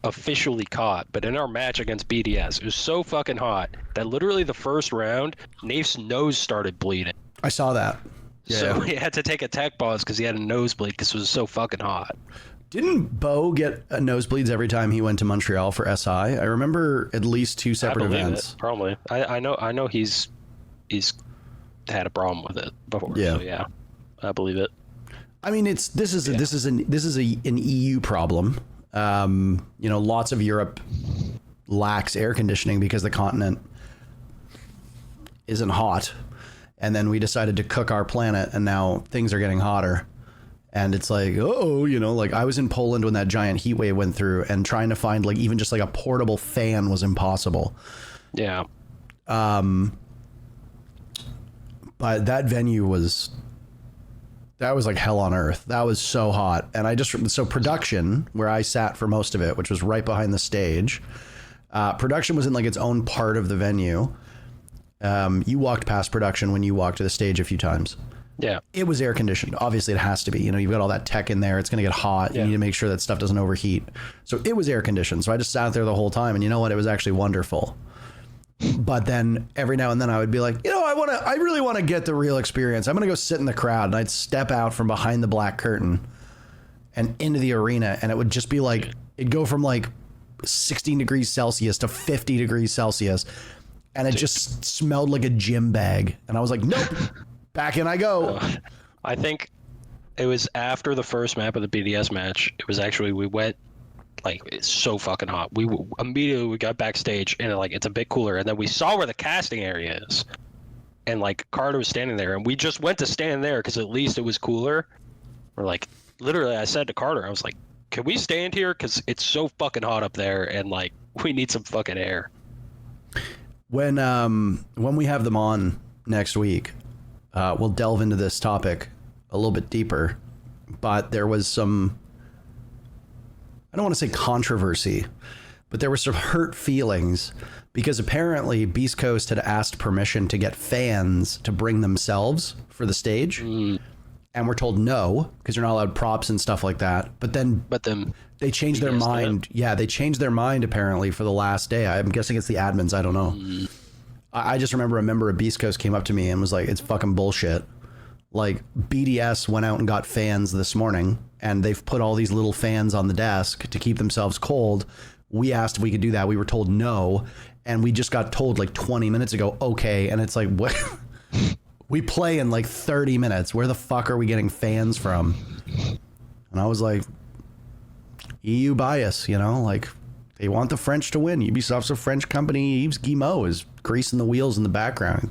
B: officially caught, but in our match against BDS, it was so fucking hot that literally the first round, Nafe's nose started bleeding.
A: I saw that.
B: Yeah. So he had to take a tech pause because he had a nosebleed because it was so fucking hot.
A: Didn't Bo get nosebleeds every time he went to Montreal for SI? I remember at least two separate events.
B: Probably. I know he's had a problem with it before. Yeah. So yeah, I believe it.
A: I mean, this is an EU problem. You know, lots of Europe lacks air conditioning because the continent isn't hot, and then we decided to cook our planet, and now things are getting hotter. And it's like, oh, you know, like I was in Poland when that giant heat wave went through, and trying to find like even just like a portable fan was impossible.
B: Yeah.
A: But that venue That was like hell on earth. That was so hot. And so production, where I sat for most of it, which was right behind the stage, production was in like its own part of the venue. You walked past production when you walked to the stage a few times.
B: Yeah.
A: It was air conditioned. Obviously it has to be, you've got all that tech in there. It's going to get hot. You need to make sure that stuff doesn't overheat. So it was air conditioned. So I just sat there the whole time, and you know what? It was actually wonderful. But then every now and then I would be like, I really want to get the real experience. I'm going to go sit in the crowd, and I'd step out from behind the black curtain and into the arena. And it would just be like, it'd go from like 16 degrees Celsius to 50 degrees Celsius. And it just smelled like a gym bag. And I was like, nope, back in I go.
B: I think it was after the first map of the BDS match. It was actually, we went, like, it's so fucking hot. We got backstage, and like it's a bit cooler, and then we saw where the casting area is, and like Carter was standing there, and we just went to stand there because at least it was cooler. Or like literally, I said to Carter, I was like, "Can we stand here? Because it's so fucking hot up there, and like we need some fucking air."
A: When we have them on next week, we'll delve into this topic a little bit deeper. But there was some, I don't want to say controversy, but there were some hurt feelings because apparently Beast Coast had asked permission to get fans to bring themselves for the stage. And we're told no, because you're not allowed props and stuff like that. But then they changed their mind. Yeah, they changed their mind apparently for the last day. I'm guessing it's the admins. I don't know. I just remember a member of Beast Coast came up to me and was like, it's fucking bullshit. Like, BDS went out and got fans this morning, and they've put all these little fans on the desk to keep themselves cold. We asked if we could do that. We were told no. And we just got told like 20 minutes ago, okay. And it's like, what? We play in like 30 minutes. Where the fuck are we getting fans from? And I was like, EU bias, like they want the French to win. Ubisoft's a French company. Yves Guillemot is greasing the wheels in the background.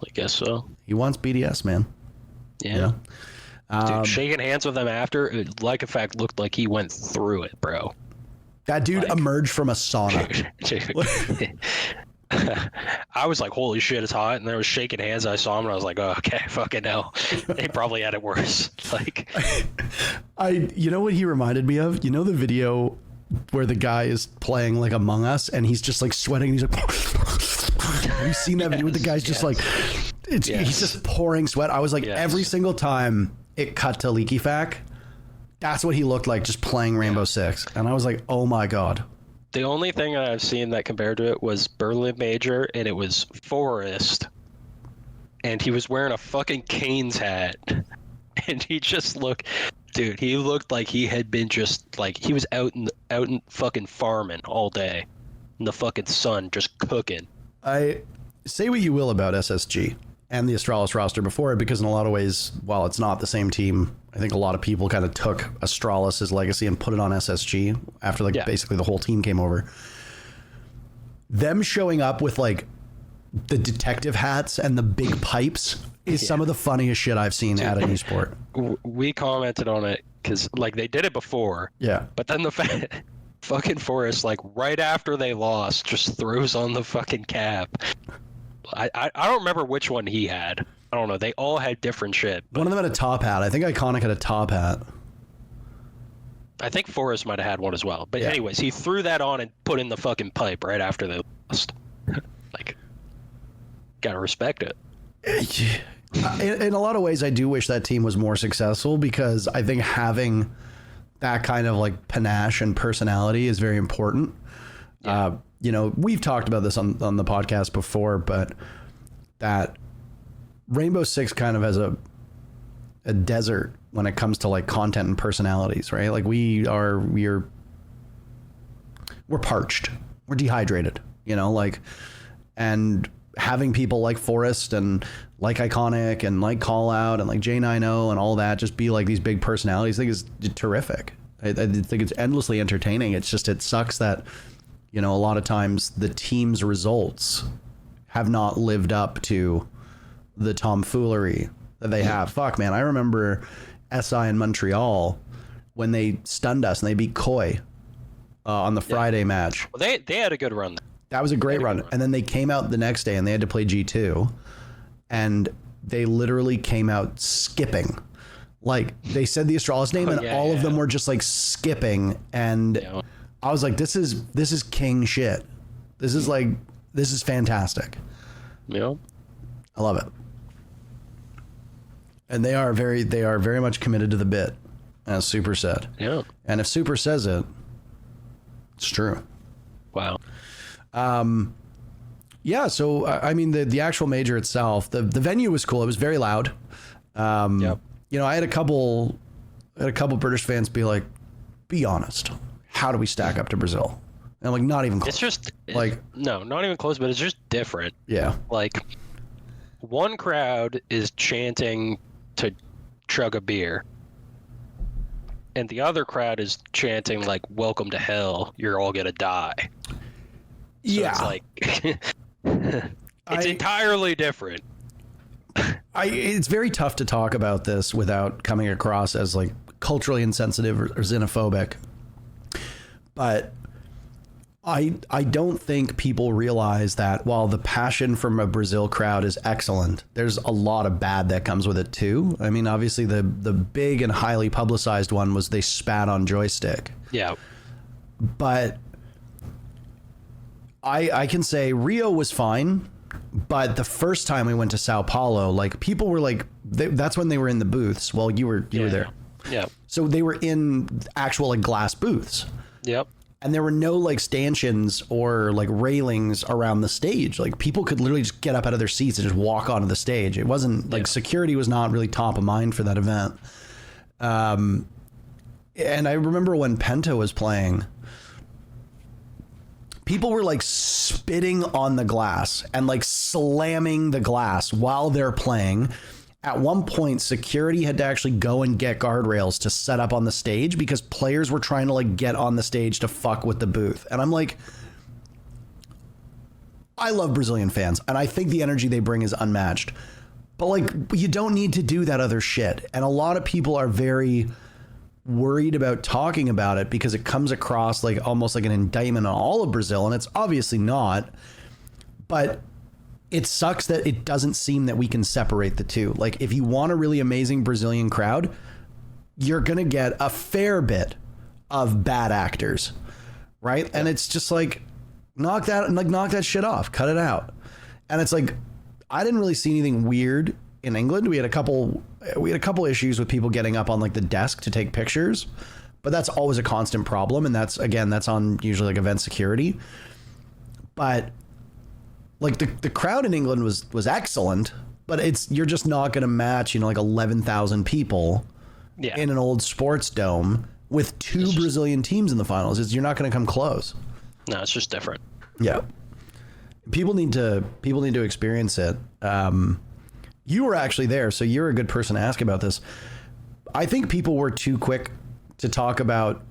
B: I guess so.
A: He wants BDS, man.
B: Yeah. Dude, shaking hands with him after, it, like, in fact, looked like he went through it, bro.
A: That dude emerged from a sauna.
B: I was like, holy shit, it's hot. And there was shaking hands. I saw him and I was like, oh, okay, fucking hell. They probably had it worse. Like,
A: you know what he reminded me of? You know the video where the guy is playing like Among Us and he's just like sweating. He's like, have you seen that video with the guy's just like, he's just pouring sweat. I was like, every single time it cut to Leaky Fac, that's what he looked like just playing Rainbow Six. And I was like, oh my God.
B: The only thing I've seen that compared to it was Berlin Major, and it was Forrest, and he was wearing a fucking Canes hat, and he just looked, dude, he looked like he had been just like he was out in fucking farming all day in the fucking sun, just cooking.
A: I say what you will about SSG and the Astralis roster before it, because in a lot of ways, while it's not the same team, I think a lot of people kind of took Astralis' legacy and put it on SSG after basically the whole team came over. Them showing up with like the detective hats and the big pipes is some of the funniest shit I've seen at an esport.
B: We commented on it because like they did it before. Yeah. But then the fucking Forrest, like right after they lost, just throws on the fucking cap. I don't remember which one he had. I don't know. They all had different shit.
A: One of them had a top hat. I think Iconic had a top hat.
B: I think Forrest might have had one as well. But anyways, he threw that on and put in the fucking pipe right after they lost. Like, gotta respect it.
A: In a lot of ways, I do wish that team was more successful, because I think having that kind of like panache and personality is very important. Yeah. We've talked about this on the podcast before, but that Rainbow Six kind of has a desert when it comes to like content and personalities, right? Like we're parched, we're dehydrated, and having people like Forrest and like Iconic and like Call Out and like J90 and all that just be like these big personalities, I think is terrific. I think it's endlessly entertaining. It's just, it sucks that, a lot of times the team's results have not lived up to the tomfoolery that they have. Fuck, man. I remember SI in Montreal when they stunned us and they beat Koi on the Friday match.
B: Well, they had a good run.
A: That was a great run. And then they came out the next day and they had to play G2, and they literally came out skipping. Like they said the Astralis name, and all of them were just like skipping, and I was like, this is king shit. This is fantastic.
B: Yeah,
A: I love it. And they are very much committed to the bit, as Super said.
B: Yeah.
A: And if Super says it, it's true.
B: Wow.
A: Yeah. So I mean, the actual major itself, the venue was cool. It was very loud. You know, I had a couple British fans be like, "Be honest, how do we stack up to Brazil?" And I'm like, not even close.
B: It's just
A: like,
B: no, not even close, but it's just different.
A: Yeah.
B: Like one crowd is chanting to chug a beer, and the other crowd is chanting like "Welcome to hell, you're all gonna die." So it's like it's entirely different.
A: It's very tough to talk about this without coming across as like culturally insensitive or xenophobic. But I don't think people realize that while the passion from a Brazil crowd is excellent, there's a lot of bad that comes with it too. I mean, obviously the big and highly publicized one was they spat on joystick.
B: Yeah.
A: But I can say Rio was fine. But the first time we went to Sao Paulo, like people were like, that's when they were in the booths. Well, you were there.
B: Yeah.
A: So they were in actual like glass booths.
B: Yep.
A: And there were no like stanchions or like railings around the stage. Like people could literally just get up out of their seats and just walk onto the stage. It wasn't like security was not really top of mind for that event. And I remember when Penta was playing, people were like spitting on the glass and like slamming the glass while they're playing. At one point, security had to actually go and get guardrails to set up on the stage because players were trying to like get on the stage to fuck with the booth. And I'm like, I love Brazilian fans and I think the energy they bring is unmatched. But like, you don't need to do that other shit. And a lot of people are very worried about talking about it because it comes across like almost like an indictment on all of Brazil, and it's obviously not. But it sucks that it doesn't seem that we can separate the two. Like if you want a really amazing Brazilian crowd, you're gonna get a fair bit of bad actors, right? And it's just like knock that shit off, cut it out. And it's like I didn't really see anything weird in England. We had a couple issues with people getting up on like the desk to take pictures, but that's always a constant problem. And that's on usually like event security. But like the crowd in England was excellent, but you're just not going to match, like 11,000 people in an old sports dome with two Brazilian teams in the finals. You're not going to come close.
B: No, it's just different.
A: Yeah. People need to experience it. You were actually there, so you're a good person to ask about this. I think people were too quick to talk about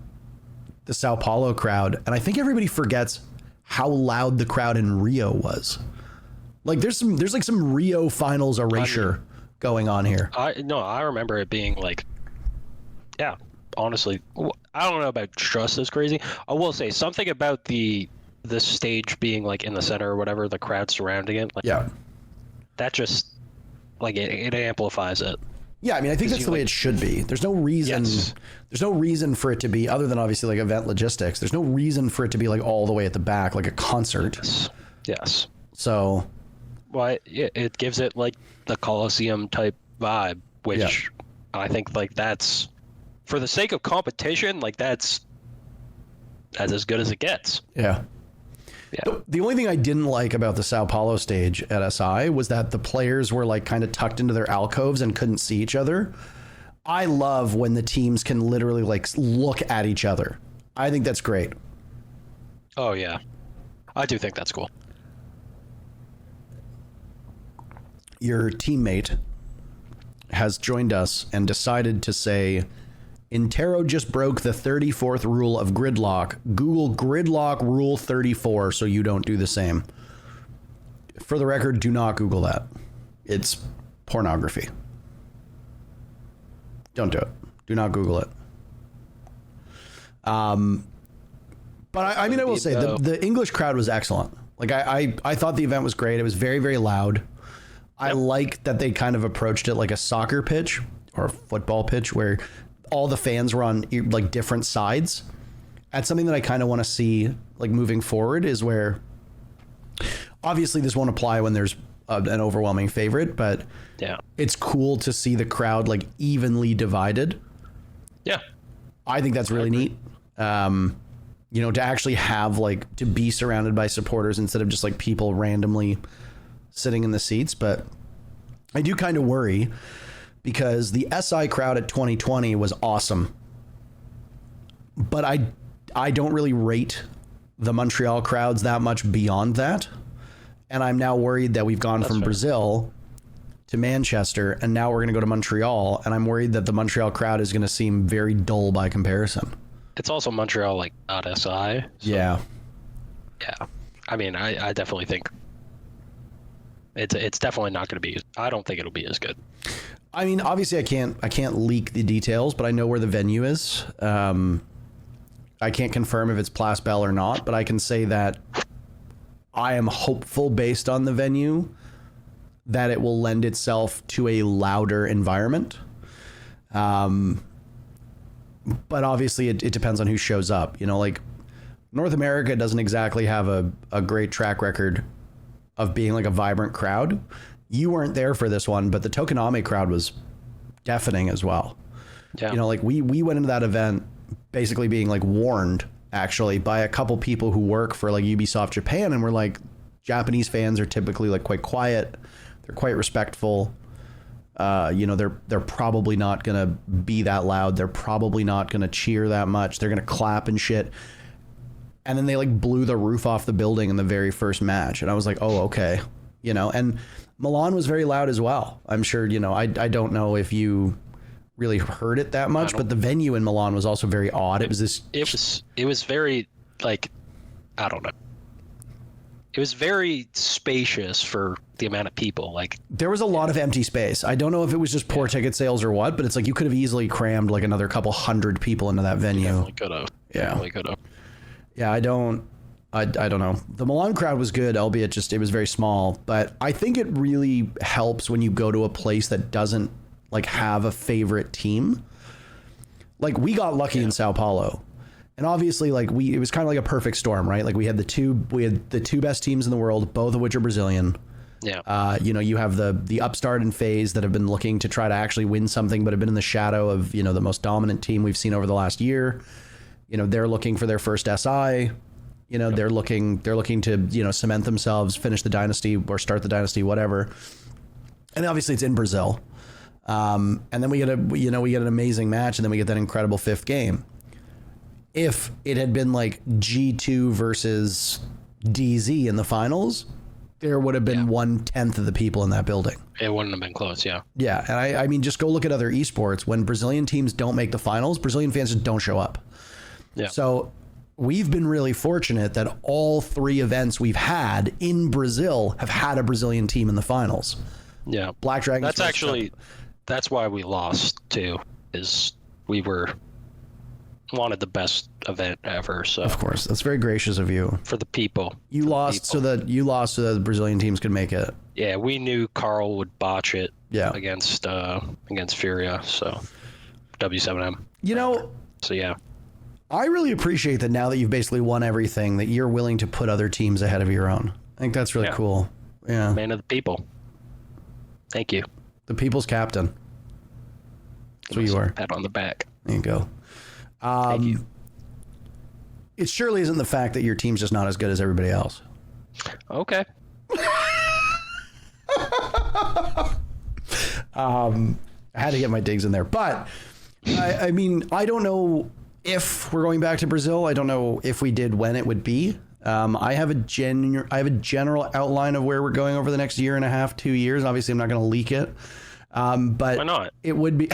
A: the Sao Paulo crowd, and I think everybody forgets how loud the crowd in Rio was. Like there's like some Rio finals erasure going on here.
B: I remember it being like, yeah, honestly, I don't know about just as crazy. I will say something about the stage being like in the center or whatever, the crowd surrounding it. Like,
A: yeah,
B: that just like it amplifies it.
A: Yeah, I mean, I think that's the way it should be. There's no reason.
B: Yes.
A: There's no reason for it to be, other than obviously like event logistics. There's no reason for it to be like all the way at the back, like a concert.
B: Yes.
A: So,
B: well, it gives it like the Coliseum type vibe, which I think like that's, for the sake of competition, like that's as good as it gets.
A: Yeah. Yeah. The only thing I didn't like about the Sao Paulo stage at SI was that the players were like kind of tucked into their alcoves and couldn't see each other. I love when the teams can literally like look at each other. I think that's great.
B: Oh yeah. I do think that's cool.
A: Your teammate has joined us and decided to say, INTERRO just broke the 34th rule of gridlock. Google gridlock rule 34 so you don't do the same. For the record, do not Google that. It's pornography. Don't do it. Do not Google it. But I mean, I will say the English crowd was excellent. Like I thought the event was great. It was very, very loud. I like that they kind of approached it like a soccer pitch, or a football pitch where all the fans were on like different sides. That's something that I kind of want to see like moving forward, is where obviously this won't apply when there's an overwhelming favorite, but
B: yeah,
A: it's cool to see the crowd like evenly divided.
B: Yeah.
A: I think that's really neat. You know, to actually have like to be surrounded by supporters instead of just like people randomly sitting in the seats. But I do kind of worry because the SI crowd at 2020 was awesome. But I don't really rate the Montreal crowds that much beyond that. And I'm now worried that we've gone from Brazil to Manchester, and now we're going to go to Montreal, and I'm worried that the Montreal crowd is going to seem very dull by comparison.
B: It's also Montreal, like, not SI. So,
A: yeah.
B: Yeah. I mean, I definitely think it's definitely not going to be. I don't think it'll be as good.
A: I mean, obviously, I can't leak the details, but I know where the venue is. I can't confirm if it's Place Bell or not, but I can say that I am hopeful based on the venue that it will lend itself to a louder environment. But obviously it depends on who shows up. You know, like North America doesn't exactly have a great track record of being like a vibrant crowd. You weren't there for this one, but the Tokonami crowd was deafening as well. Yeah. You know, like we went into that event basically being like warned actually by a couple people who work for like Ubisoft Japan, and we're like, Japanese fans are typically like quite quiet. They're quite respectful. You know, they're probably not going to be that loud. They're probably not going to cheer that much. They're going to clap and shit. And then they like blew the roof off the building in the very first match. And I was like, oh, okay. You know, and Milan was very loud as well. I'm sure, you know, I don't know if you really heard it that much, but the venue in Milan was also very odd. It was very like, I don't know. It was very spacious for the amount of people. Like there was a lot of empty space. I don't know if it was just poor ticket sales or what, but it's like you could have easily crammed like another couple hundred people into that venue.
B: Definitely could have.
A: Yeah.
B: Definitely could have.
A: Yeah, I don't know. The Milan crowd was good, albeit just it was very small. But I think it really helps when you go to a place that doesn't like have a favorite team. Like we got lucky in Sao Paulo. And obviously, like it was kind of like a perfect storm, right? Like we had the two best teams in the world, both of which are Brazilian.
B: Yeah.
A: You know, you have the upstart and FaZe that have been looking to try to actually win something, but have been in the shadow of, you know, the most dominant team we've seen over the last year. You know, they're looking for their first SI. You know, they're looking to, you know, cement themselves, finish the dynasty or start the dynasty, whatever. And obviously it's in Brazil. And then we get an amazing match, and then we get that incredible fifth game. If it had been like G2 versus DZ in the finals, there would have been 1/10 of the people in that building.
B: It wouldn't have been close, yeah.
A: Yeah, and I mean, just go look at other esports. When Brazilian teams don't make the finals, Brazilian fans just don't show up. Yeah. So we've been really fortunate that all three events we've had in Brazil have had a Brazilian team in the finals.
B: Yeah.
A: Black Dragons.
B: That's why we lost too, is we wanted the best event ever. So
A: of course, that's very gracious of you.
B: For the people.
A: You lost so that the Brazilian teams could make it.
B: Yeah, we knew Carl would botch it. Yeah. Against Furia, so W7M.
A: You know.
B: So yeah.
A: I really appreciate that now that you've basically won everything, that you're willing to put other teams ahead of your own. I think that's really cool. Yeah.
B: Man of the people. Thank you.
A: The people's captain. That's what you are.
B: Pat on the back.
A: There you go. Thank you. It surely isn't the fact that your team's just not as good as everybody else.
B: Okay.
A: I had to get my digs in there, but I mean, I don't know if we're going back to Brazil. I don't know if we did, when it would be. I have a general outline of where we're going over the next year and a half, 2 years. Obviously, I'm not going to leak it. But
B: why not?
A: It would be.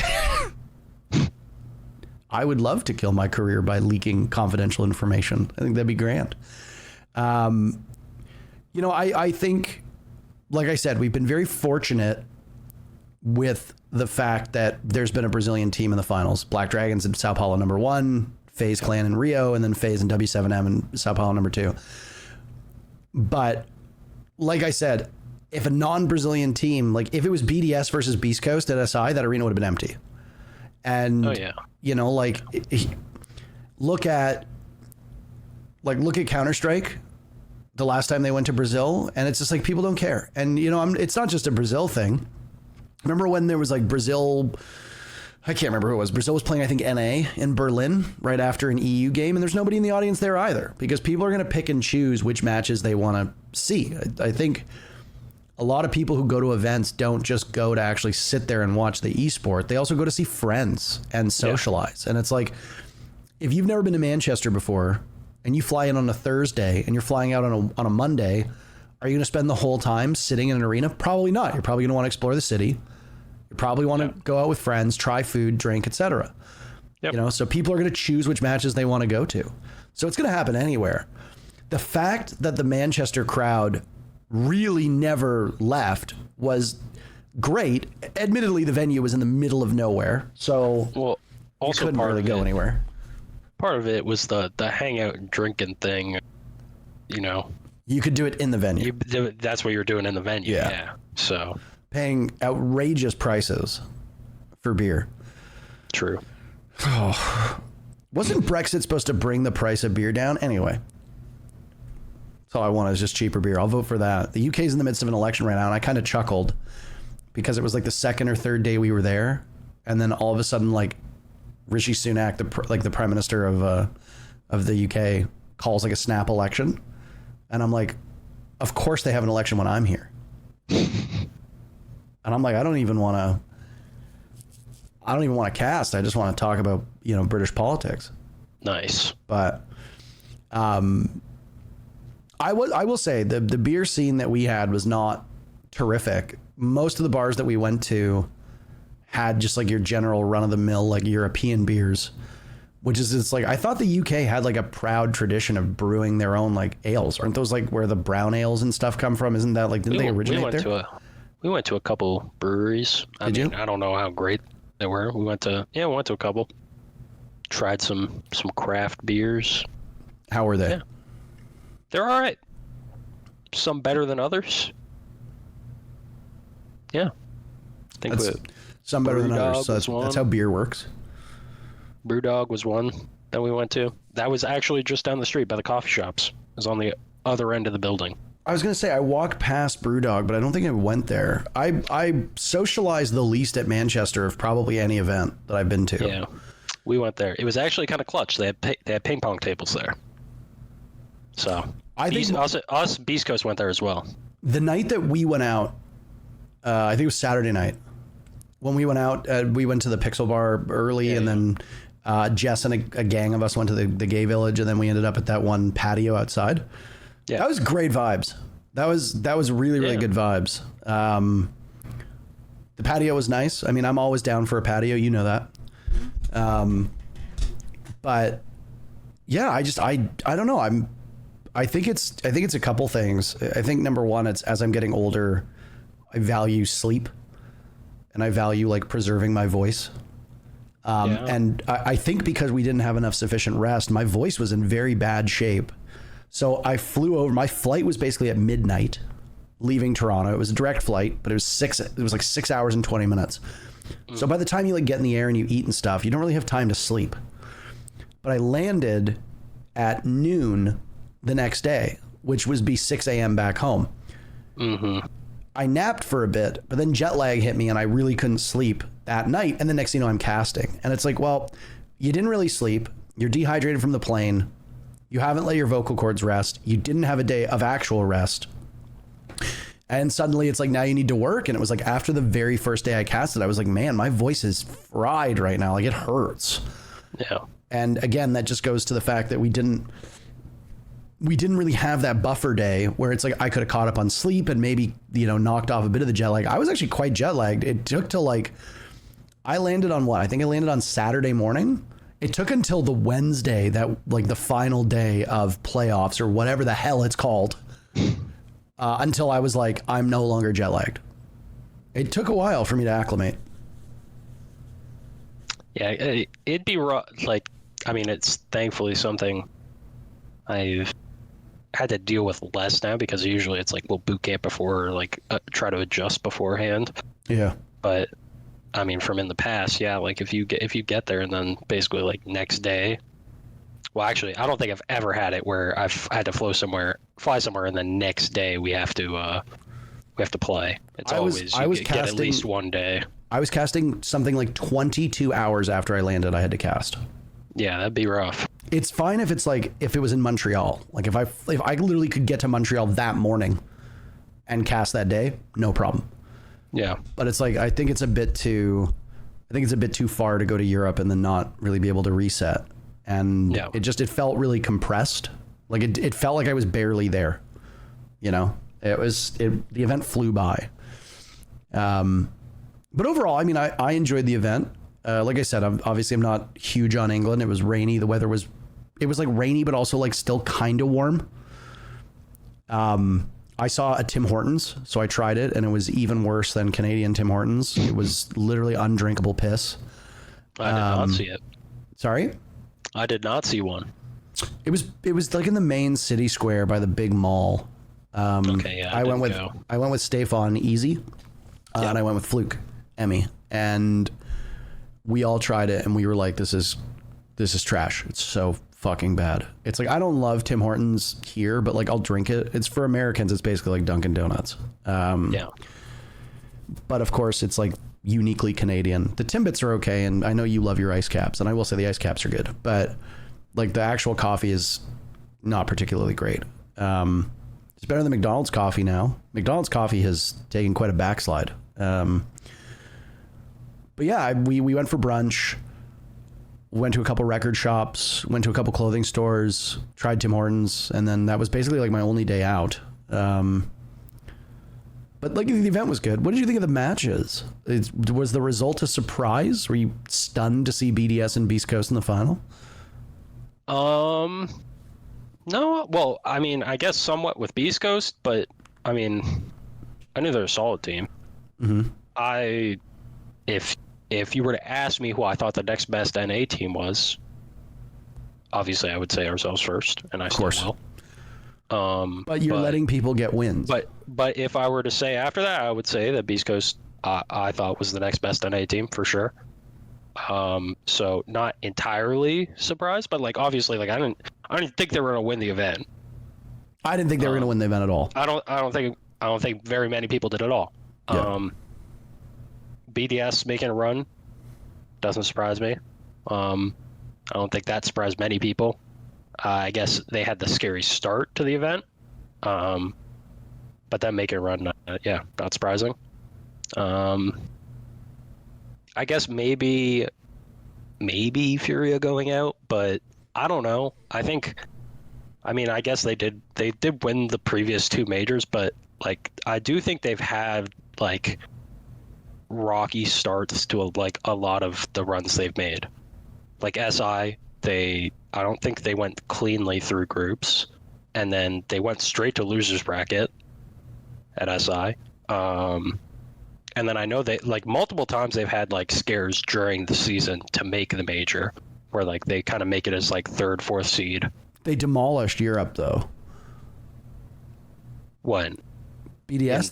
A: I would love to kill my career by leaking confidential information. I think that'd be grand. You know, I think, like I said, we've been very fortunate with the fact that there's been a Brazilian team in the finals. Black Dragons in Sao Paulo #1, FaZe Clan in Rio, and then FaZe and W7M in Sao Paulo #2. But like I said, if a non-Brazilian team, like if it was BDS versus Beast Coast at SI, that arena would have been empty. And,
B: oh, yeah.
A: you know, like, look at Counter-Strike the last time they went to Brazil, and it's just like people don't care. And, you know, it's not just a Brazil thing. Remember when there was like Brazil, I can't remember who it was. Brazil was playing, I think, NA in Berlin right after an EU game, and there's nobody in the audience there either, because people are going to pick and choose which matches they want to see. I think a lot of people who go to events don't just go to actually sit there and watch the esport. They also go to see friends and socialize. Yeah. And it's like, if you've never been to Manchester before and you fly in on a Thursday and you're flying out on a Monday, are you going to spend the whole time sitting in an arena? Probably not. You're probably going to want to explore the city. You probably want to go out with friends, try food, drink, etc. Yep. You know, so people are going to choose which matches they want to go to. So it's going to happen anywhere. The fact that the Manchester crowd really never left was great. Admittedly, the venue was in the middle of nowhere, so you couldn't really go anywhere.
B: Part of it was the hangout and drinking thing, you know.
A: You could do it in the venue.
B: That's what you're doing in the venue. Yeah. So
A: paying outrageous prices for beer.
B: True.
A: Oh, wasn't Brexit supposed to bring the price of beer down? Anyway, that's all I want is just cheaper beer. I'll vote for that. The UK's in the midst of an election right now, and I kind of chuckled because it was like the second or third day we were there, and then all of a sudden, like, Rishi Sunak, the Prime Minister of the UK, calls like a snap election. And I'm like, of course they have an election when I'm here. And I'm like, I don't even want to cast. I just want to talk about, you know, British politics.
B: Nice.
A: But I will say the beer scene that we had was not terrific. Most of the bars that we went to had just like your general run of the mill, like European beers. Which is, it's like, I thought the UK had like a proud tradition of brewing their own like ales. Aren't those like where the brown ales and stuff come from? Isn't that like, didn't they originate there?
B: We went to a couple breweries.
A: Did you?
B: I don't know how great they were. We went to a couple. Tried some craft beers.
A: How were they?
B: Yeah. They're all right. Some better than others. Yeah. I think
A: some better than others. So that's how beer works.
B: Brewdog was one that we went to. That was actually just down the street by the coffee shops. It was on the other end of the building.
A: I was going to say, I walked past Brewdog, but I don't think I went there. I socialized the least at Manchester of probably any event that I've been to.
B: Yeah, we went there. It was actually kind of clutch. They had ping pong tables there. So I think us Beast Coast went there as well.
A: The night that we went out, I think it was Saturday night. When we went out, we went to the Pixel Bar early, and then Jess and a gang of us went to the gay village, and then we ended up at that one patio outside. Yeah, that was great vibes. That was really good vibes. The patio was nice. I mean, I'm always down for a patio, you know that. But yeah, I don't know. I think it's a couple things. I think number one, it's as I'm getting older, I value sleep, and I value like preserving my voice. And I think because we didn't have enough sufficient rest, my voice was in very bad shape. So I flew over. My flight was basically at midnight, leaving Toronto. It was a direct flight, but it was like 6 hours and 20 minutes. So by the time you like get in the air and you eat and stuff, you don't really have time to sleep. But I landed at noon the next day, which was be 6 a.m. back home.
B: Mm-hmm.
A: I napped for a bit, but then jet lag hit me and I really couldn't sleep that night. And the next thing you know, I'm casting. And it's like, well, you didn't really sleep. You're dehydrated from the plane. You haven't let your vocal cords rest. You didn't have a day of actual rest. And suddenly it's like, now you need to work. And it was like after the very first day I casted, I was like, man, my voice is fried right now. Like it hurts.
B: Yeah.
A: And again, that just goes to the fact that we didn't really have that buffer day where it's like I could have caught up on sleep and maybe, you know, knocked off a bit of the jet lag. I was actually quite jet lagged. It took till like, I landed on what? I think I landed on Saturday morning. It took until the Wednesday, that like the final day of playoffs or whatever the hell it's called, until I was like, I'm no longer jet lagged. It took a while for me to acclimate.
B: Yeah, it'd be rough. Like, I mean, it's thankfully something I've had to deal with less now, because usually it's like we'll boot camp before, or like try to adjust beforehand.
A: Yeah.
B: But I mean, from in the past, yeah, like if you get there and then basically like next day. Well, actually, I don't think I've ever had it where I've had to fly somewhere, and the next day we have to play. It's get at least one day.
A: I was casting something like 22 hours after I landed. I had to cast.
B: Yeah, that'd be rough.
A: It's fine if it's like if it was in Montreal. Like if I literally could get to Montreal that morning and cast that day, no problem.
B: Yeah,
A: but it's like I think it's a bit too far to go to Europe and then not really be able to reset. And it felt really compressed. Like it felt like I was barely there. You know, the event flew by. But overall, I mean, I enjoyed the event. Like I said, I'm not huge on England. It was rainy. The weather was like rainy, but also like still kind of warm. I saw a Tim Hortons, so I tried it, and it was even worse than Canadian Tim Hortons. It was literally undrinkable piss.
B: I did not see it.
A: Sorry?
B: I did not see one.
A: It was like in the main city square by the big mall.
B: Okay, yeah. I went
A: with Stefan Easy, and I went with Fluke Emmy, and we all tried it, and we were like, this is trash. It's so fucking bad. It's like, I don't love Tim Hortons here, but like I'll drink it. It's for Americans. It's basically like Dunkin' Donuts.
B: Yeah.
A: But of course, it's like uniquely Canadian. The Timbits are okay, and I know you love your ice caps, and I will say the ice caps are good, but like the actual coffee is not particularly great. It's better than McDonald's coffee now. McDonald's coffee has taken quite a backslide. But yeah, we went for brunch, went to a couple record shops, went to a couple clothing stores, tried Tim Hortons, and then that was basically like my only day out. But like the event was good. What did you think of the matches? Was the result a surprise? Were you stunned to see BDS and Beast Coast in the final?
B: No. Well, I mean, I guess somewhat with Beast Coast, but I mean, I knew they're a solid team.
A: Mm-hmm.
B: If you were to ask me who I thought the next best NA team was, obviously I would say ourselves first, and I still will.
A: But you're letting people get wins.
B: But if I were to say after that, I would say that Beast Coast I thought was the next best NA team for sure. So not entirely surprised, but like obviously, like I didn't think they were going to win the event.
A: I didn't think they were going to win the event at all.
B: I don't think very many people did at all. Yeah. BDS making a run doesn't surprise me. I don't think that surprised many people. I guess they had the scary start to the event, but then making a run, not surprising. I guess maybe Furia going out, but I don't know. I guess they did win the previous two majors, but like I do think they've had like rocky starts to a lot of the runs they've made. Like SI, I don't think they went cleanly through groups, and then they went straight to losers bracket at SI. And then I know they like multiple times they've had like scares during the season to make the major, where like they kind of make it as like third, fourth seed.
A: They demolished Europe though.
B: When?
A: BDS?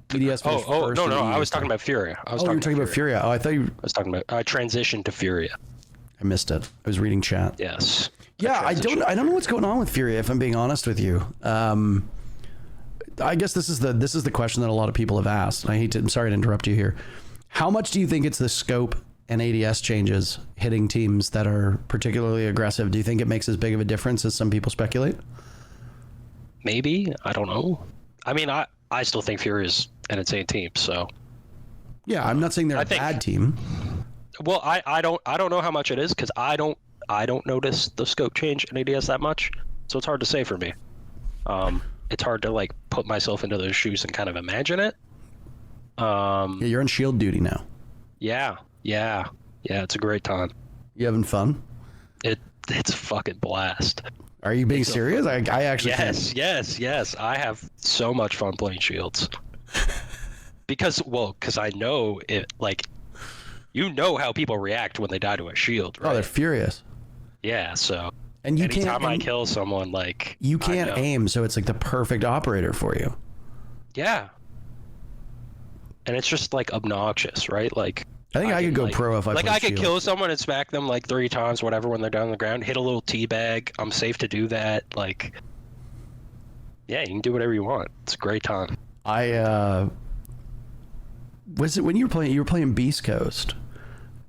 A: BDS finished first.
B: No, I was talking about Furia.
A: You were talking about Furia. Oh, I thought you...
B: I was talking about... I transitioned to Furia.
A: I missed it. I was reading chat.
B: Yes.
A: Yeah, I don't know what's going on with Furia, if I'm being honest with you. I guess this is the question that a lot of people have asked. I'm sorry to interrupt you here. How much do you think it's the scope and ADS changes hitting teams that are particularly aggressive? Do you think it makes as big of a difference as some people speculate?
B: Maybe. I don't know. I mean, I still think Furia is an insane team, so...
A: Yeah, I'm not saying they're a bad team.
B: Well, I don't know how much it is, because I don't notice the scope change in ADS that much, so it's hard to say for me. It's hard to like put myself into those shoes and kind of imagine it.
A: Yeah, you're on shield duty now.
B: Yeah, it's a great time.
A: You having fun?
B: It's a fucking blast.
A: Are you being serious? I actually
B: yes. I have so much fun playing shields. because I know it, like, you know how people react when they die to a shield, right?
A: Oh, they're furious.
B: Yeah, so
A: and
B: anytime I kill someone, like,
A: you can't aim, so it's like the perfect operator for you.
B: Yeah. And it's just like obnoxious, right? Like,
A: I think I could go pro if I
B: like
A: played
B: I could
A: Shield.
B: kill someone and smack them like 3 times, whatever, when they're down on the ground. Hit a little teabag. I'm safe to do that. Like, yeah, you can do whatever you want. It's a great time.
A: Was it when you were playing Beast Coast,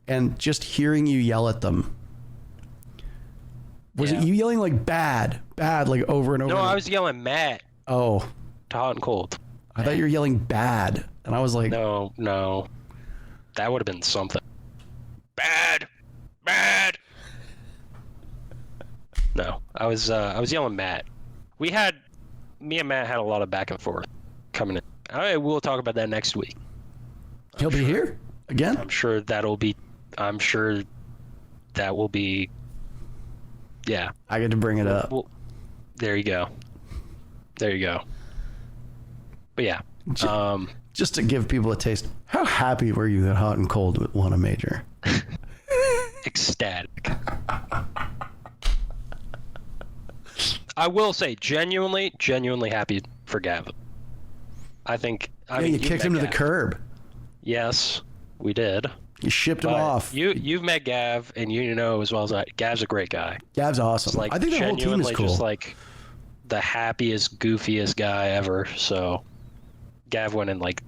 A: and just hearing you yell at them? Was it you yelling like bad, like over and over?
B: No, I was yelling Matt.
A: Oh,
B: to hot and cold.
A: I thought you were yelling bad, and I was like,
B: no, that would have been something. Bad. No, I was yelling Matt. Me and Matt had a lot of back and forth coming in. We'll talk about that next week.
A: He'll be here again?
B: I'm sure that will be, yeah.
A: I get to bring it up.
B: There you go. But yeah.
A: Just to give people a taste, how happy were you that Hot and Cold won a major?
B: Ecstatic. I will say, genuinely happy for Gav. I think.
A: You kicked him to the curb.
B: Yes, we did.
A: You shipped him off.
B: You've met Gav, and you know as well as I. Gav's a great guy.
A: Gav's awesome.
B: Like,
A: I think the whole team is cool.
B: Just like the happiest, goofiest guy ever. So Gav went in like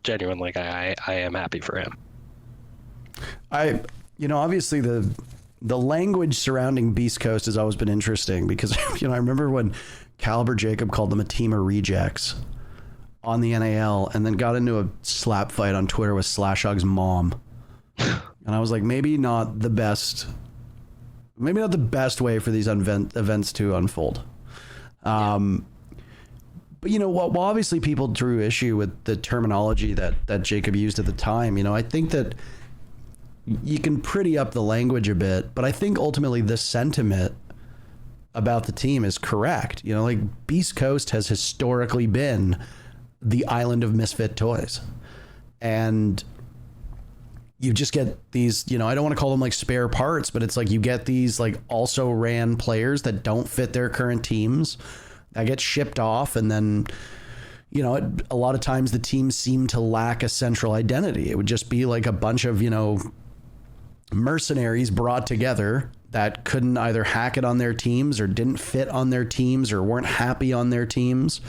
B: genuinely. I am happy for him.
A: Obviously the language surrounding Beast Coast has always been interesting because I remember when Caliber Jacob called them a team of rejects on the NAL, and then got into a slap fight on Twitter with Slashog's mom. And I was like, maybe not the best way for these events to unfold. But while obviously people drew issue with the terminology that Jacob used at the time, I think that you can pretty up the language a bit, but I think ultimately the sentiment about the team is correct. Like, Beast Coast has historically been the island of misfit toys, and you just get these, I don't want to call them like spare parts, but it's like you get these like also ran players that don't fit their current teams that get shipped off, and then a lot of times the teams seem to lack a central identity. It would just be like a bunch of mercenaries brought together that couldn't either hack it on their teams or didn't fit on their teams or weren't happy on their teams.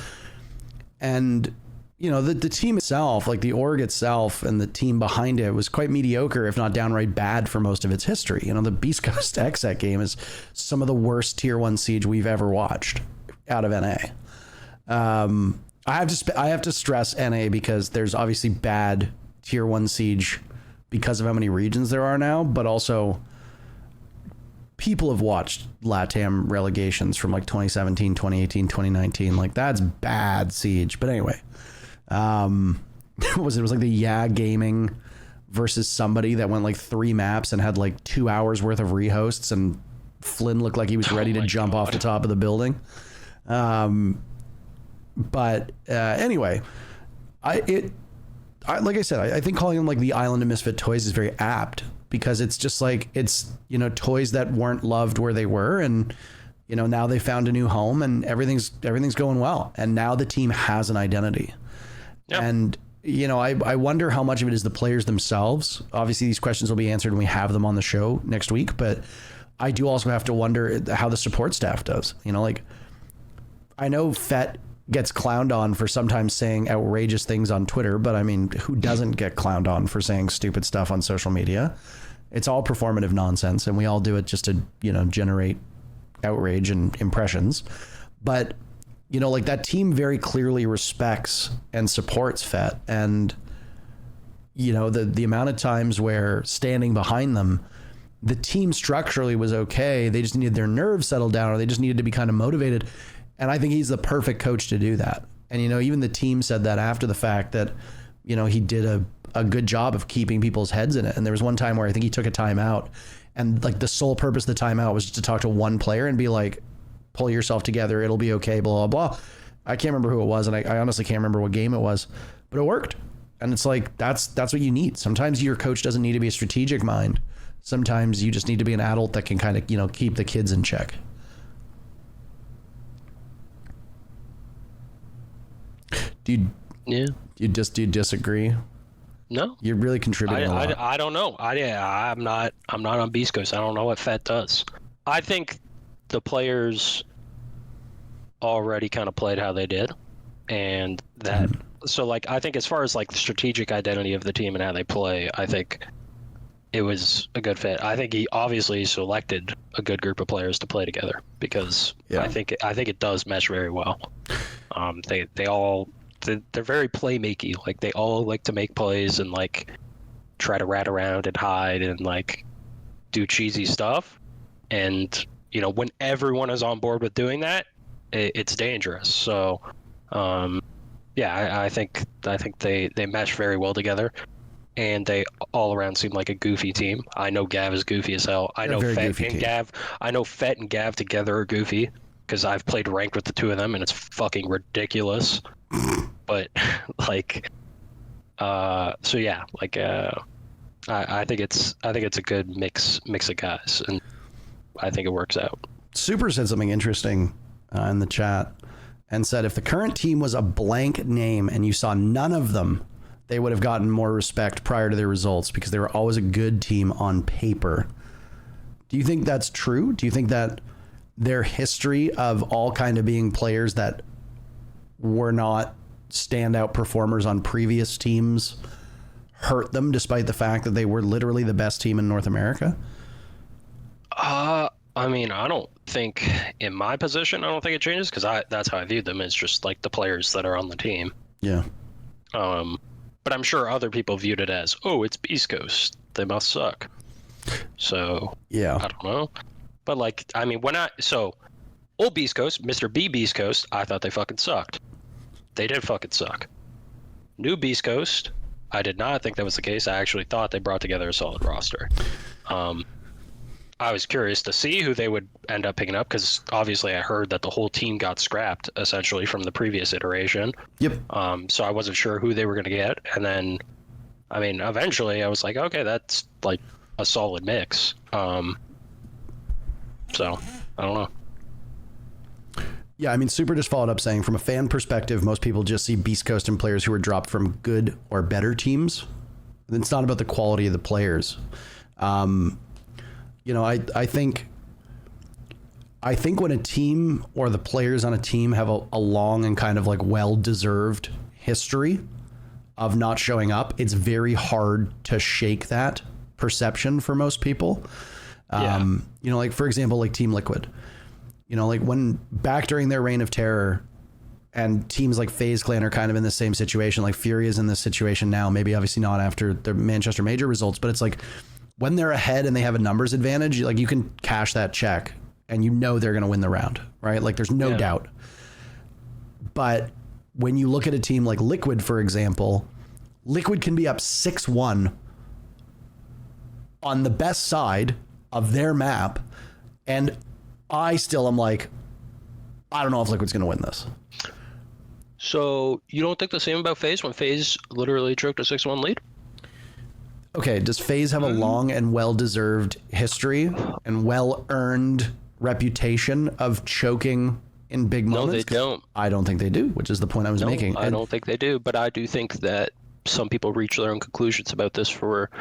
A: And the team itself, like the org itself and the team behind it, was quite mediocre, if not downright bad, for most of its history. The Beast Coast XSET game is some of the worst tier 1 siege we've ever watched out of NA. I have to stress NA because there's obviously bad tier 1 siege because of how many regions there are now, but also people have watched LATAM relegations from like 2017, 2018, 2019. Like, that's bad siege. But anyway, it was like the Gaming versus somebody that went like 3 maps and had like 2 hours worth of rehosts, and Flynn looked like he was ready to jump off the top of the building. Anyway, like I said, I think calling them like the island of misfit toys is very apt, because it's just like, it's, toys that weren't loved where they were, and now they found a new home, and everything's going well, and now the team has an identity. Yep. And I wonder how much of it is the players themselves. Obviously these questions will be answered when we have them on the show next week, but I do also have to wonder how the support staff does. Like, I know Fett gets clowned on for sometimes saying outrageous things on Twitter, but I mean, who doesn't get clowned on for saying stupid stuff on social media? It's all performative nonsense, and we all do it just to, generate outrage and impressions. But, like, that team very clearly respects and supports Fett, and, the amount of times where standing behind them, the team structurally was okay. They just needed their nerves settled down, or they just needed to be kind of motivated. And I think he's the perfect coach to do that. And, even the team said that after the fact, that, he did a good job of keeping people's heads in it. And there was one time where I think he took a timeout, and like the sole purpose of the timeout was just to talk to one player and be like, pull yourself together, it'll be okay, blah, blah, blah. I can't remember who it was, and I honestly can't remember what game it was, but it worked. And it's like, that's what you need. Sometimes your coach doesn't need to be a strategic mind. Sometimes you just need to be an adult that can kind of, keep the kids in check. Do you disagree?
B: No,
A: You're really contributing a lot.
B: I don't know. I'm not on Beast Coast. I don't know what Fett does. I think the players already kind of played how they did, and that so like I think as far as like the strategic identity of the team and how they play, I think it was a good fit. I think he obviously selected a good group of players to play together because I think it does mesh very well. They're very playmaky. Like they all like to make plays and like try to rat around and hide and like do cheesy stuff. And you know, when everyone is on board with doing that, it's dangerous. So, I think they mesh very well together, and they all around seem like a goofy team. I know Gav is goofy as hell. I know Fett and Gav together are goofy because I've played ranked with the two of them, and it's fucking ridiculous. But like, I think it's a good mix of guys, and I think it works out.
A: Super said something interesting in the chat and said if the current team was a blank name and you saw none of them, they would have gotten more respect prior to their results because they were always a good team on paper. Do you think that's true? Do you think that their history of all kind of being players that were not standout performers on previous teams hurt them despite the fact that they were literally the best team in North America?
B: I mean, I don't think in my position, I don't think it changes because that's how I viewed them. It's just like the players that are on the team.
A: Yeah.
B: But I'm sure other people viewed it as, oh, it's Beast Coast. They must suck. So
A: yeah,
B: I don't know. But like, I mean, old Beast Coast, Mr. B Beast Coast, I thought they fucking sucked. They did fucking suck. New Beast Coast, I did not think that was the case. I actually thought they brought together a solid roster. I was curious to see who they would end up picking up because obviously I heard that the whole team got scrapped essentially from the previous iteration.
A: Yep.
B: So I wasn't sure who they were going to get. And then, I mean, eventually I was like, okay, that's like a solid mix. So I don't know.
A: Yeah, I mean, Super just followed up saying from a fan perspective, most people just see Beast Coast and players who were dropped from good or better teams. It's not about the quality of the players. You know, I think when a team or the players on a team have a long and kind of like well-deserved history of not showing up, it's very hard to shake that perception for most people. You know, like for example, like Team Liquid, you know, like when back during their reign of terror and teams like FaZe Clan are kind of in the same situation, like Fury is in this situation now, maybe obviously not after the Manchester Major results, but it's like, when they're ahead and they have a numbers advantage, like you can cash that check and you know they're going to win the round, right? Like there's no doubt. But when you look at a team like Liquid, for example, Liquid can be up 6-1 on the best side of their map. And I still am like, I don't know if Liquid's going to win this.
B: So you don't think the same about FaZe when FaZe literally choked a 6-1 lead?
A: Okay, does FaZe have a long and well-deserved history and well-earned reputation of choking in big moments?
B: No, they don't.
A: I don't think they do, which is the point I was making.
B: I don't think they do, but I do think that some people reach their own conclusions about this for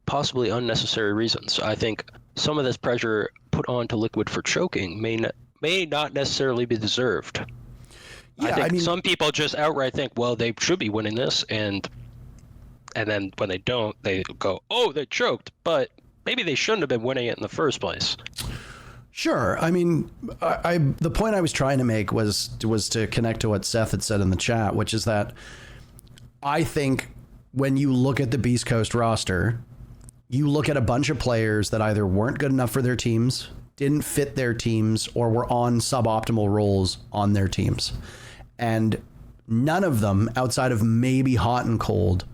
B: possibly unnecessary reasons. I think some of this pressure put onto Liquid for choking may not necessarily be deserved. Yeah, I mean, some people just outright think, well, they should be winning this, and then when they don't, they go, oh, they choked, but maybe they shouldn't have been winning it in the first place.
A: Sure. I mean, the point I was trying to make was to connect to what Seth had said in the chat, which is that I think when you look at the Beast Coast roster, you look at a bunch of players that either weren't good enough for their teams, didn't fit their teams, or were on suboptimal roles on their teams. And none of them, outside of maybe Hot and Cold,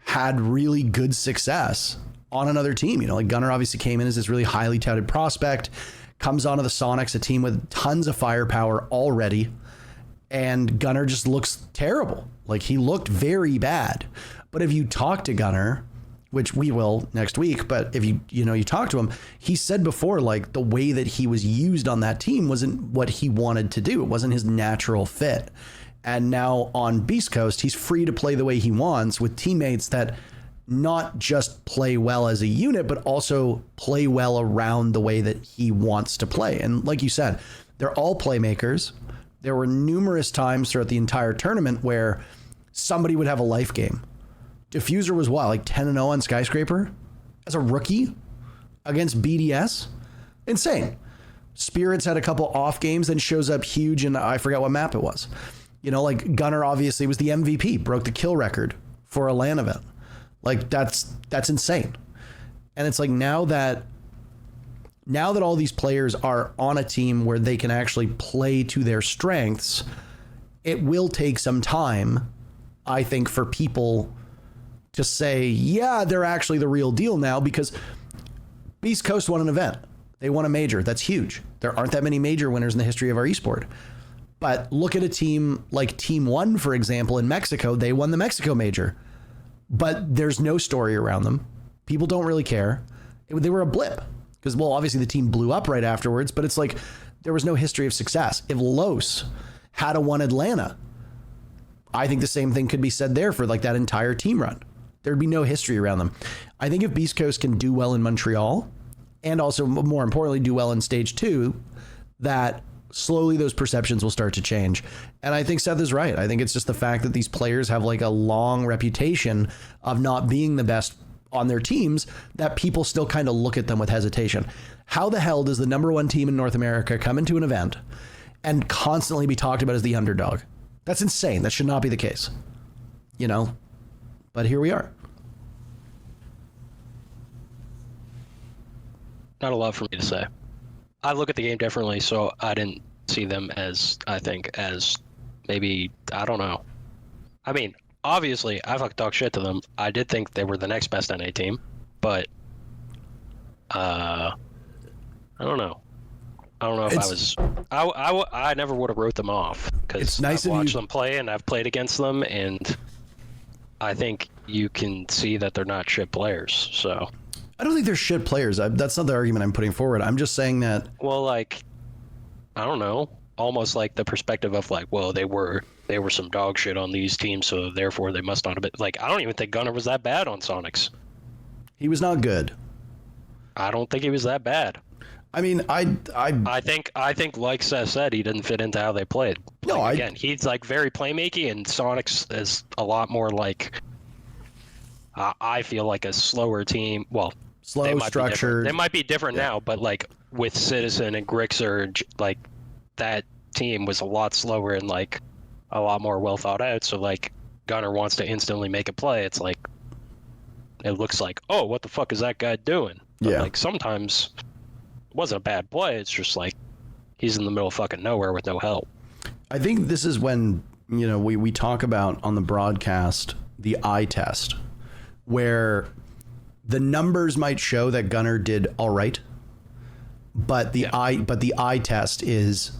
A: had really good success on another team. You know, like Gunnar obviously came in as this really highly touted prospect, comes onto the Sonics, a team with tons of firepower already, and Gunnar just looks terrible. Like he looked very bad. But if you talk to Gunnar, which we will next week, but if you talk to him, he said before, like the way that he was used on that team wasn't what he wanted to do. It wasn't his natural fit. And now on Beast Coast, he's free to play the way he wants with teammates that not just play well as a unit, but also play well around the way that he wants to play. And like you said, they're all playmakers. There were numerous times throughout the entire tournament where somebody would have a life game. Diffuser was what, like 10-0 on Skyscraper as a rookie against BDS? Insane. Spirits had a couple off games, then shows up huge, and I forgot what map it was. You know, like Gunnar obviously was the MVP, broke the kill record for a LAN event. Like that's insane. And it's like now that all these players are on a team where they can actually play to their strengths, it will take some time, I think, for people to say, yeah, they're actually the real deal now, because Beast Coast won an event. They won a major. That's huge. There aren't that many major winners in the history of our esport. But look at a team like Team One, for example, in Mexico. They won the Mexico major, but there's no story around them. People don't really care. They were a blip because, well, obviously the team blew up right afterwards, but it's like there was no history of success. If Los had won Atlanta, I think the same thing could be said there for like that entire team run. There'd be no history around them. I think if Beast Coast can do well in Montreal, and also more importantly, do well in stage 2, that slowly those perceptions will start to change. And I think Seth is right. I think it's just the fact that these players have like a long reputation of not being the best on their teams that people still kind of look at them with hesitation. How the hell does the #1 team in North America come into an event and constantly be talked about as the underdog? That's insane. That should not be the case, you know, but here we are.
B: Not a lot for me to say. I look at the game differently, so I didn't see them as, I think, as maybe, I don't know. I mean, obviously, I fucking talk shit to them. I did think they were the next best NA team, but I don't know. I don't know if I never would have wrote them off, because I've watched them play and I've played against them, and I think you can see that they're not shit players, so...
A: I don't think they're shit players. That's not the argument I'm putting forward. I'm just saying that...
B: Well, like, I don't know. Almost like the perspective of like, well, they were some dog shit on these teams, so therefore they must not have been... Like, I don't even think Gunnar was that bad on Sonics.
A: He was not good.
B: I don't think he was that bad.
A: I mean, I
B: think like Seth said, he didn't fit into how they played. Like, again, he's like very playmaky, and Sonics is a lot more like... I feel like a slower team. Well,
A: slow, structured.
B: They might be different now, but like with Citizen and Grixer, like that team was a lot slower and like a lot more well thought out. So like Gunnar wants to instantly make a play. It's like it looks like, oh, what the fuck is that guy doing? But like sometimes it wasn't a bad play. It's just like he's in the middle of fucking nowhere with no help.
A: I think this is when, you know, we talk about on the broadcast the eye test, where the numbers might show that Gunnar did all right, but the eye test is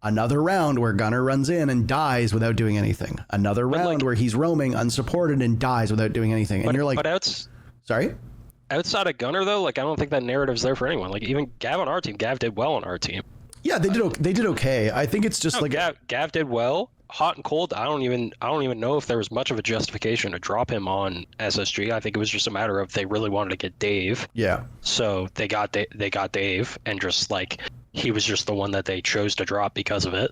A: another round where Gunnar runs in and dies without doing anything. Another round where he's roaming unsupported and dies without doing anything. And you're like, sorry?
B: Outside of Gunnar though, like I don't think that narrative's there for anyone. Like even Gav on our team, Gav did well on our team.
A: Yeah, they did okay. I think it's just
B: Gav did well. Hot and cold, I don't even know if there was much of a justification to drop him on SSG. I think it was just a matter of they really wanted to get Dave.
A: Yeah.
B: So they got Dave, and just like he was just the one that they chose to drop because of it.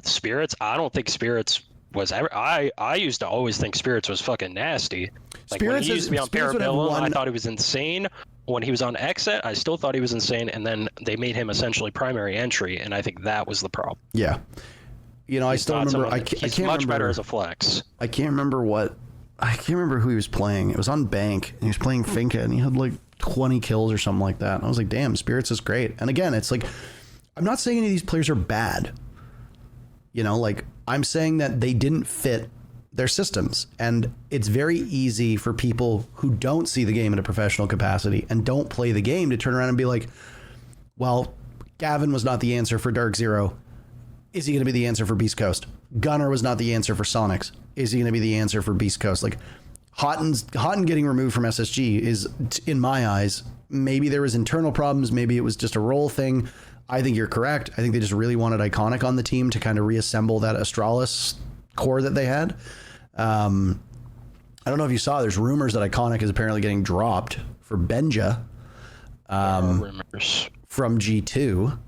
B: Spirits? I don't think Spirits was ever. I used to always think Spirits was fucking nasty. Like Spirits when he used to be on Parabellum, I thought he was insane. When he was on Exit, I still thought he was insane, and then they made him essentially primary entry, and I think that was the problem.
A: Yeah. You know, I still remember.
B: He's much better as a flex.
A: I can't remember who he was playing. It was on Bank, and he was playing Finca, and he had like 20 kills or something like that. And I was like, damn, Spirits is great. And again, it's like, I'm not saying any of these players are bad. You know, like I'm saying that they didn't fit their systems, and it's very easy for people who don't see the game in a professional capacity and don't play the game to turn around and be like, well, Gavin was not the answer for Dark Zero. Is he going to be the answer for Beast Coast? Gunnar was not the answer for Sonics. Is he going to be the answer for Beast Coast? Like Houghton getting removed from SSG is, in my eyes, maybe there was internal problems. Maybe it was just a role thing. I think you're correct. I think they just really wanted Iconic on the team to kind of reassemble that Astralis core that they had. I don't know if you saw, there's rumors that Iconic is apparently getting dropped for Benja
B: rumors
A: from G2,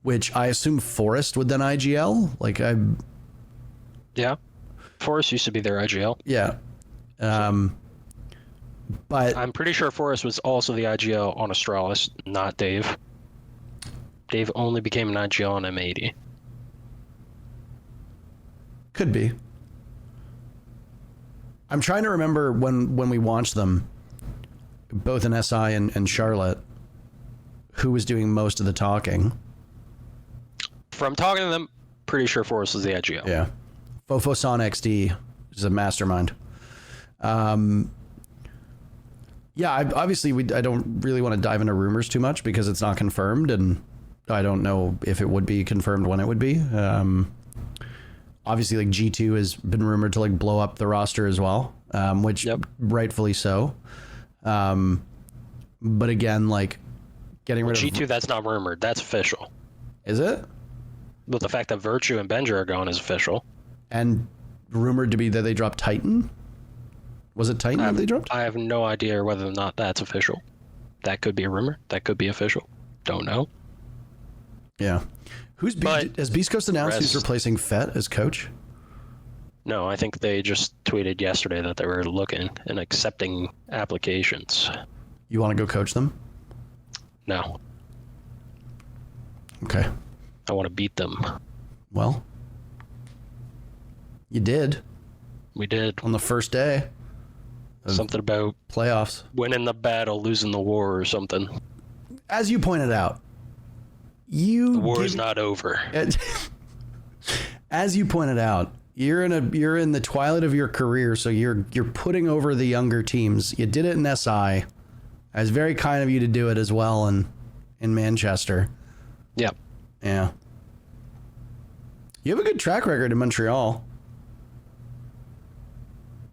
A: which I assume Forest would then IGL.
B: Yeah. Forest used to be their IGL.
A: Yeah. But
B: I'm pretty sure Forest was also the IGL on Astralis, not Dave. Dave only became an IGL on M80.
A: Could be. I'm trying to remember when we watched them, both in SI and Charlotte, who was doing most of the talking.
B: From talking to them, pretty sure Forest was the IGL.
A: Yeah. Fofoson XD is a mastermind. Yeah, I don't really want to dive into rumors too much because it's not confirmed, and I don't know if it would be confirmed when it would be. Obviously, like G2 has been rumored to like blow up the roster as well, which rightfully so. But again, like getting rid of
B: G2, that's not rumored. That's official.
A: Is it?
B: But the fact that Virtue and Benja are gone is official.
A: And rumored to be that they dropped Titan. Was it Titan that they dropped?
B: I have no idea whether or not that's official. That could be a rumor. That could be official. Don't know.
A: Yeah. Has Beast Coast announced who's replacing Fett as coach?
B: No, I think they just tweeted yesterday that they were looking and accepting applications.
A: You want to go coach them?
B: No.
A: Okay.
B: I want to beat them.
A: Well, you did.
B: We did.
A: On the first day.
B: Something about
A: playoffs.
B: Winning the battle, losing the war or something.
A: As you pointed out,
B: the war is not over.
A: As you pointed out, you're in the twilight of your career, so you're putting over the younger teams. You did it in SI. It was very kind of you to do it as well in Manchester.
B: Yep.
A: Yeah. You have a good track record in Montreal.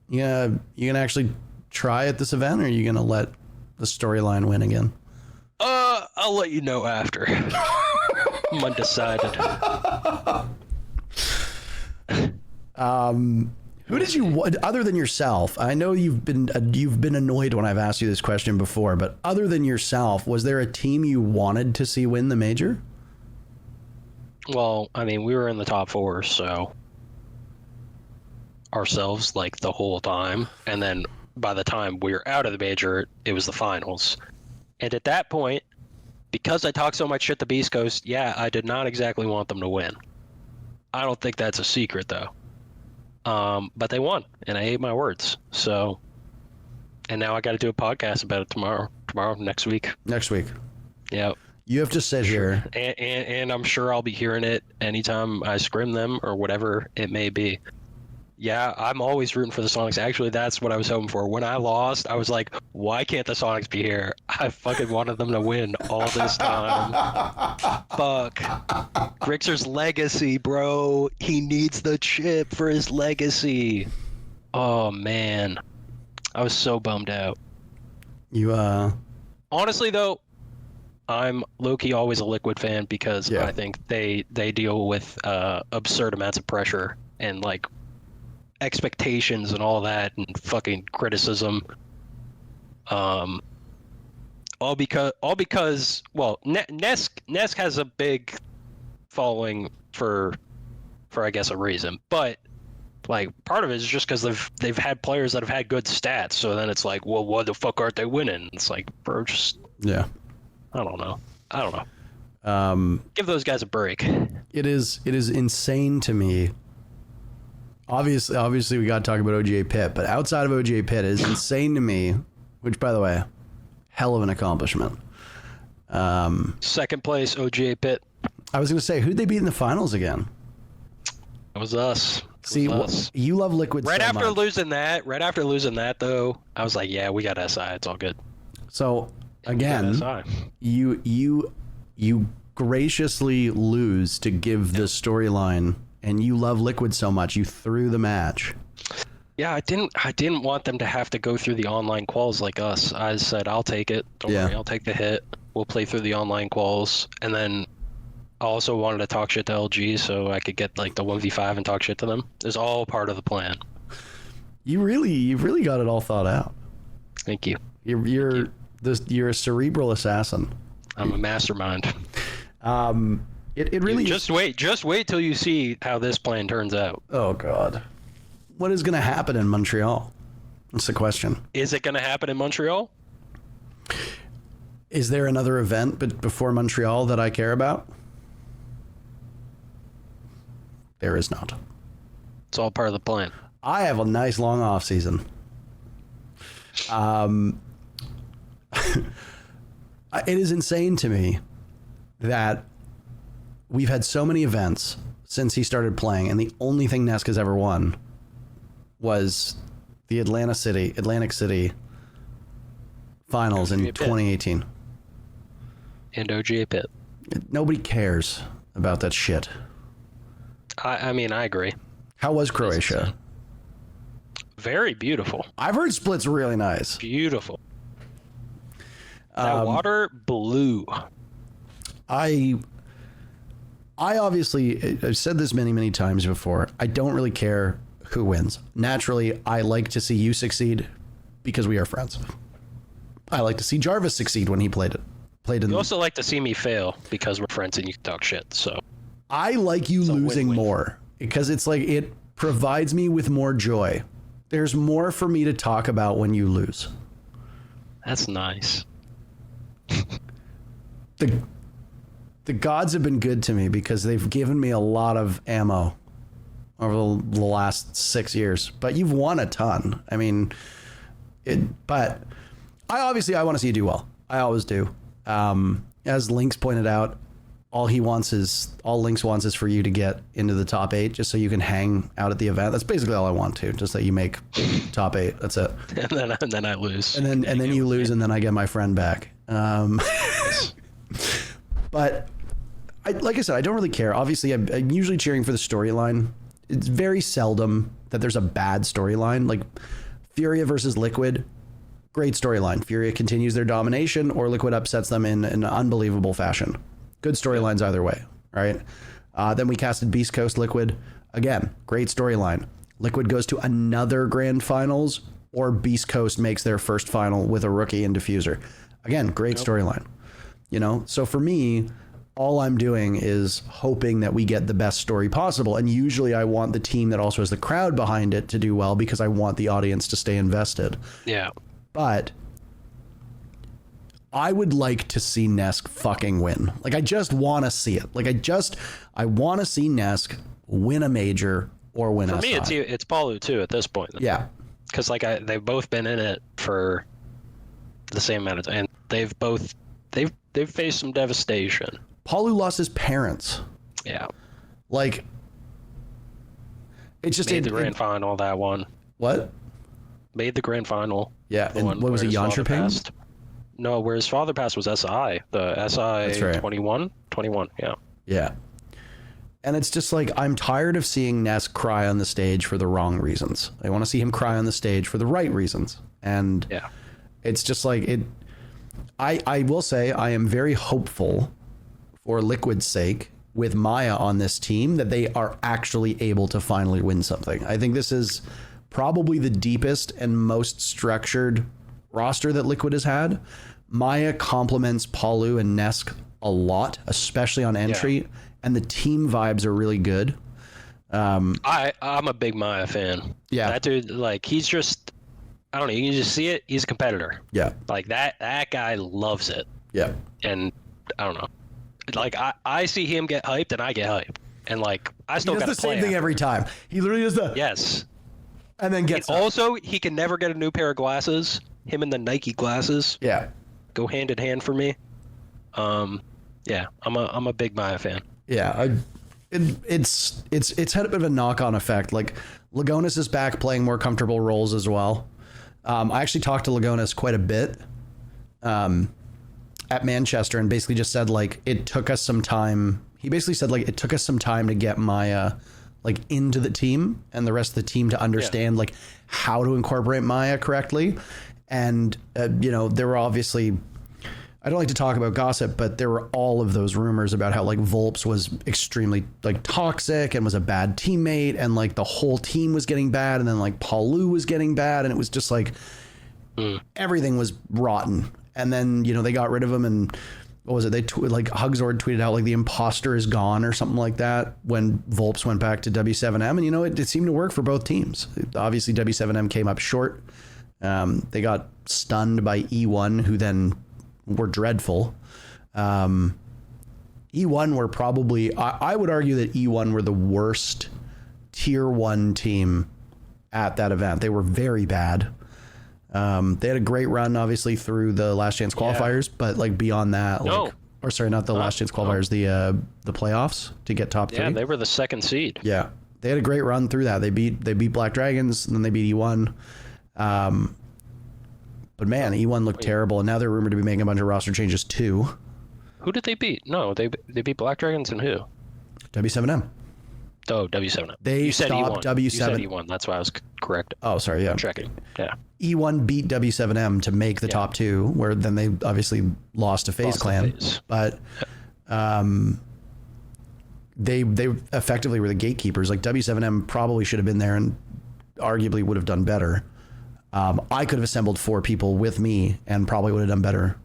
A: Yeah, you gonna actually try at this event, or are you gonna let the storyline win again?
B: I'll let you know after. I'm undecided.
A: Who did you, other than yourself? I know you've been annoyed when I've asked you this question before, but other than yourself, was there a team you wanted to see win the major?
B: Well, I mean, we were in the top four, so ourselves like the whole time, and then by the time we were out of the major, it was the finals. And at that point, because I talked so much shit to Beast Coast, yeah, I did not exactly want them to win. I don't think that's a secret though. But they won, and I ate my words. So, and now I got to do a podcast about it tomorrow, next week. Yeah.
A: You have to sit here.
B: And I'm sure I'll be hearing it anytime I scrim them or whatever it may be. Yeah, I'm always rooting for the Sonics. Actually, that's what I was hoping for. When I lost, I was like, why can't the Sonics be here? I fucking wanted them to win all this time. Fuck. Grixer's legacy, bro. He needs the chip for his legacy. Oh, man. I was so bummed out. Honestly, though, I'm low-key always a Liquid fan because I think they deal with absurd amounts of pressure and, like, expectations and all that and fucking criticism. All because well, Nesk has a big following for I guess a reason, but like part of it is just because they've had players that have had good stats, so then it's like, well, why the fuck aren't they winning? It's like, bro, just I don't know. Give those guys a break.
A: It is insane to me. Obviously, we got to talk about OGA Pit, but outside of OGA Pit, it is insane to me, which, by the way, hell of an accomplishment.
B: Second place, OGA Pit.
A: I was going to say, who'd they beat in the finals again?
B: It was us.
A: You love Liquid
B: right
A: so
B: after
A: much.
B: losing that, though, I was like, yeah, we got SI. It's all good.
A: So, again, you graciously lose to give the storyline. And you love Liquid so much, you threw the match.
B: Yeah, I didn't want them to have to go through the online quals like us. I said, I'll take it. Don't worry, I'll take the hit. We'll play through the online quals. And then also wanted to talk shit to LG so I could get like the 1v5 and talk shit to them. It's all part of the plan.
A: You've really got it all thought out.
B: Thank you.
A: You're a cerebral assassin.
B: I'm a mastermind.
A: It really
B: just wait till you see how this plan turns out.
A: Oh God, what is going to happen in Montreal? That's the question.
B: Is it going to happen in Montreal?
A: Is there another event before Montreal that I care about? There is not.
B: It's all part of the plan.
A: I have a nice long off season. It is insane to me that we've had so many events since he started playing, and the only thing Nesk has ever won was the Atlantic City finals in 2018.
B: And OGA Pit.
A: Nobody cares about that shit.
B: I mean, I agree.
A: How was Croatia?
B: Very beautiful.
A: I've heard Split's really nice.
B: Beautiful. That water blue.
A: I obviously, I've said this many times before. I don't really care who wins. Naturally, I like to see you succeed because we are friends. I like to see Jarvis succeed when he played in.
B: You also like to see me fail because we're friends and you can talk shit. So
A: I like you losing more because it's like it provides me with more joy. There's more for me to talk about when you lose.
B: That's nice.
A: The gods have been good to me because they've given me a lot of ammo over the last 6 years. But you've won a ton. I mean, but I want to see you do well. I always do. As Lynx pointed out, all Lynx wants is for you to get into the top 8 just so you can hang out at the event. That's basically all I want to, just that you make top 8. That's it.
B: And then I lose.
A: And then you lose, and then I get my friend back. But like I said, I don't really care. Obviously, I'm usually cheering for the storyline. It's very seldom that there's a bad storyline. Like Furia versus Liquid, great storyline. Furia continues their domination, or Liquid upsets them in an unbelievable fashion. Good storylines either way, right? Then we casted Beast Coast Liquid. Again, great storyline. Liquid goes to another grand finals, or Beast Coast makes their first final with a rookie and Diffuser. Again, great storyline. You know, so for me, all I'm doing is hoping that we get the best story possible. And usually I want the team that also has the crowd behind it to do well because I want the audience to stay invested.
B: Yeah.
A: But I would like to see Nesk fucking win. Like, I just want to see it. Like, I want to see Nesk win a major or win a
B: SI. For me, it's Palu too at this point.
A: Yeah.
B: Because they've both been in it for the same amount of time, and they've faced some devastation.
A: Palu lost his parents.
B: Yeah.
A: Like, it's just
B: made the grand final, that one.
A: What?
B: Made the grand final.
A: Yeah. And what was it, Yantraping?
B: No, where his father passed was SI. The SI right. 21, yeah.
A: Yeah. And it's just like, I'm tired of seeing Nesk cry on the stage for the wrong reasons. I want to see him cry on the stage for the right reasons. And
B: yeah.
A: It's just like it. I will say I am very hopeful for Liquid's sake with Maya on this team that they are actually able to finally win something. I think this is probably the deepest and most structured roster that Liquid has had. Maya complements Palu and Nesk a lot, especially on entry, and the team vibes are really good. I'm
B: a big Maya fan.
A: Yeah,
B: that dude, like, he's just, I don't know, you can just see it. He's a competitor.
A: Yeah,
B: like that guy loves it.
A: Yeah,
B: and I don't know, like I see him get hyped and I get hyped, and like I still got
A: the same thing every time. He literally does the
B: yes,
A: and then gets
B: also he can never get a new pair of glasses. Him and the Nike glasses.
A: Yeah, go
B: hand in hand for me. Yeah, I'm a big Maya fan.
A: Yeah, it's had a bit of a knock-on effect. Like, Lagonis is back playing more comfortable roles as well. I actually talked to Lagonis quite a bit at Manchester, and basically just said, like, it took us some time. He basically said, like, it took us some time to get Maya, like, into the team and the rest of the team to understand, like, how to incorporate Maya correctly. And, you know, there were obviously I don't like to talk about gossip, but there were all of those rumors about how like Volps was extremely like toxic and was a bad teammate, and like the whole team was getting bad, and then like Paulu was getting bad, and it was just like everything was rotten. And then, you know, they got rid of him, and what was it? They like Hugzord tweeted out like the imposter is gone or something like that when Volps went back to W7M, and you know, it seemed to work for both teams. Obviously W7M came up short. They got stunned by E1, who then were dreadful. E1 were probably, I would argue that E1 were the worst tier 1 team at that event. They were very bad. They had a great run, obviously, through the last chance qualifiers, but like beyond that, like, or sorry, not the last chance qualifiers, the playoffs to get top 3.
B: Yeah, they were the 2nd seed.
A: Yeah, they had a great run through that. They beat Black Dragons, and then they beat E1. But man, E1 looked terrible, and now they're rumored to be making a bunch of roster changes too.
B: Who did they beat? No, they beat Black Dragons and who?
A: W7M.
B: Oh, W7M.
A: They
B: you said
A: stopped
B: E1.
A: W7.
B: You said E1. That's why I was correct.
A: Oh, sorry. Yeah.
B: I'm checking. Yeah.
A: E1 beat W7M to make the top 2, where then they obviously lost to FaZe Clan. But they effectively were the gatekeepers. Like W7M probably should have been there and arguably would have done better. I could have assembled 4 people with me and probably would have done better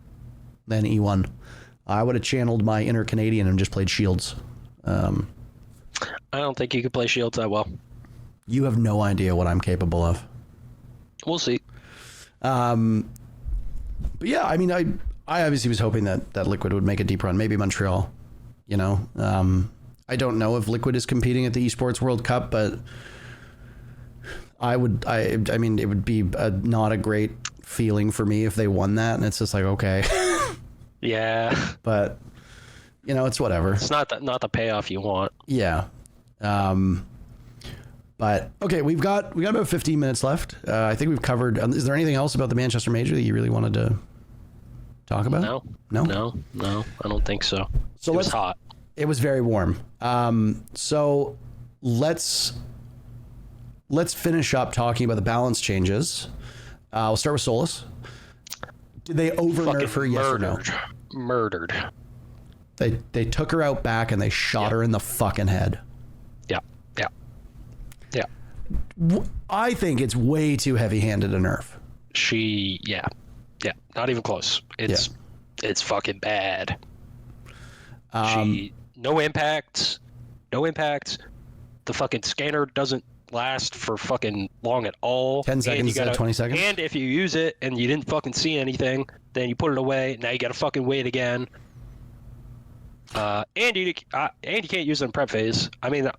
A: than E1. I would have channeled my inner Canadian and just played Shields.
B: I don't think you could play Shields that well.
A: You have no idea what I'm capable of.
B: We'll see.
A: But yeah, I mean, I obviously was hoping that Liquid would make a deep run, maybe Montreal, you know. I don't know if Liquid is competing at the Esports World Cup, but I mean, it would be not a great feeling for me if they won that, and it's just like, okay.
B: Yeah.
A: But, you know, it's whatever.
B: It's not the payoff you want.
A: Yeah. But, okay, we got about 15 minutes left. I think we've covered... is there anything else about the Manchester Major that you really wanted to talk about?
B: No, I don't think so. So it was hot.
A: It was very warm. So let's finish up talking about the balance changes. We'll start with Solus. Did they over-nerf her, yes or no?
B: Murdered.
A: They took her out back and they shot her in the fucking head. Yeah. I think it's way too heavy-handed a nerf.
B: Yeah, not even close. It's fucking bad. No impact. The fucking scanner doesn't last for fucking long at all.
A: 10 seconds instead of 20 seconds.
B: And if you use it and you didn't fucking see anything, then you put it away. Now you gotta fucking wait again. And you can't use it in prep phase. I mean,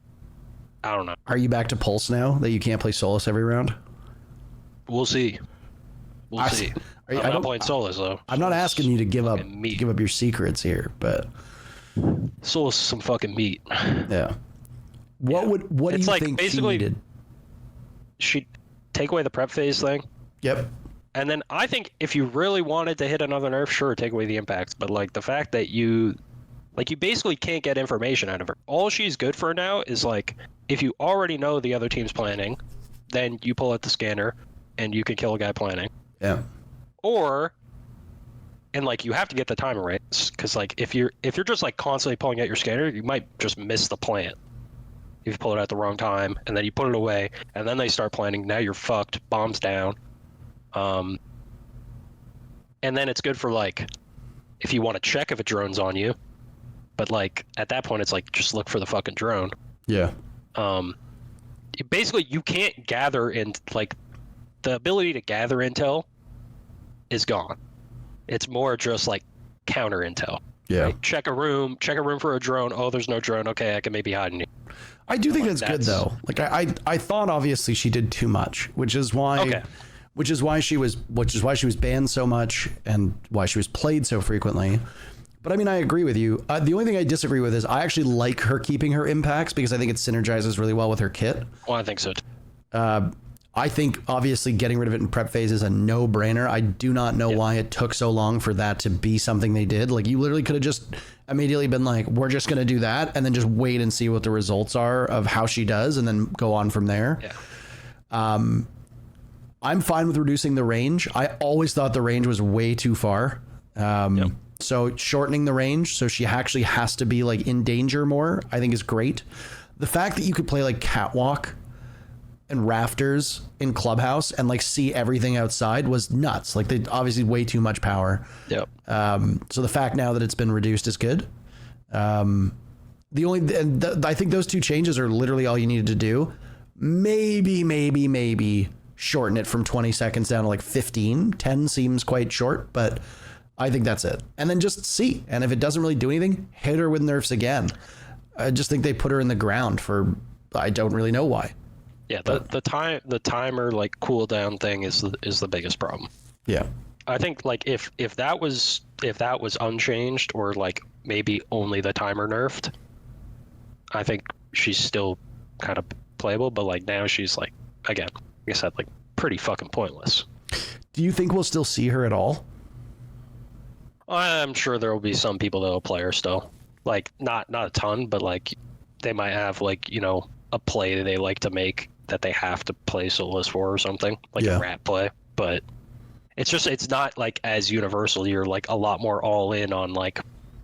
B: I don't know.
A: Are you back to Pulse now that you can't play Solus every round?
B: We'll see. We'll see. I'm not playing Solus though.
A: I'm not asking you to give up your secrets here, but
B: Solus is some fucking meat.
A: Yeah. What do you think she needed?
B: She take away the prep phase thing.
A: Yep.
B: And then I think if you really wanted to hit another nerf, sure, take away the impacts. But like the fact that you basically can't get information out of her. All she's good for now is like if you already know the other team's planning, then you pull out the scanner and you can kill a guy planning.
A: Yeah.
B: And like you have to get the timer right, because like if you're just like constantly pulling out your scanner, you might just miss the plant. If you pull it at the wrong time and then you put it away and then they start planning, now you're fucked. Bombs down. And then it's good for like if you want to check if a drone's on you, but like at that point it's like just look for the fucking drone.
A: Yeah.
B: Basically you can't gather in, like the ability to gather intel is gone. It's more just like counter intel.
A: Yeah.
B: Right? Check a room for a drone. Oh, there's no drone. Okay, I can maybe hide in here.
A: I do think that's good though. Like I thought obviously she did too much, which is why she was banned so much and why she was played so frequently. But I mean, I agree with you. The only thing I disagree with is I actually like her keeping her impacts because I think it synergizes really well with her kit.
B: Well, I think so too.
A: I think obviously getting rid of it in prep phase is a no-brainer. I do not know why it took so long for that to be something they did. Like you literally could have just immediately been like, we're just going to do that and then just wait and see what the results are of how she does and then go on from there.
B: Yeah.
A: I'm fine with reducing the range. I always thought the range was way too far. So shortening the range so she actually has to be like in danger more, I think is great. The fact that you could play like catwalk and rafters in clubhouse and like see everything outside was nuts. Like they obviously way too much power.
B: Yep.
A: So the fact now that it's been reduced is good. I think those two changes are literally all you needed to do. Maybe shorten it from 20 seconds down to like 15. 10 seems quite short, but I think that's it. And then just see. And if it doesn't really do anything, hit her with nerfs again. I just think they put her in the ground for, I don't really know why.
B: Yeah, the timer like cooldown thing is the biggest problem.
A: Yeah.
B: I think like if that was unchanged or like maybe only the timer nerfed, I think she's still kind of playable, but like now she's like, again, like I said, like pretty fucking pointless.
A: Do you think we'll still see her at all?
B: I'm sure there will be some people that will play her still. Like not a ton, but like they might have like, you know, a play that they like to make that they have to play Solus for or something, like a rat play. But it's not like as universal. You're like a lot more all in on like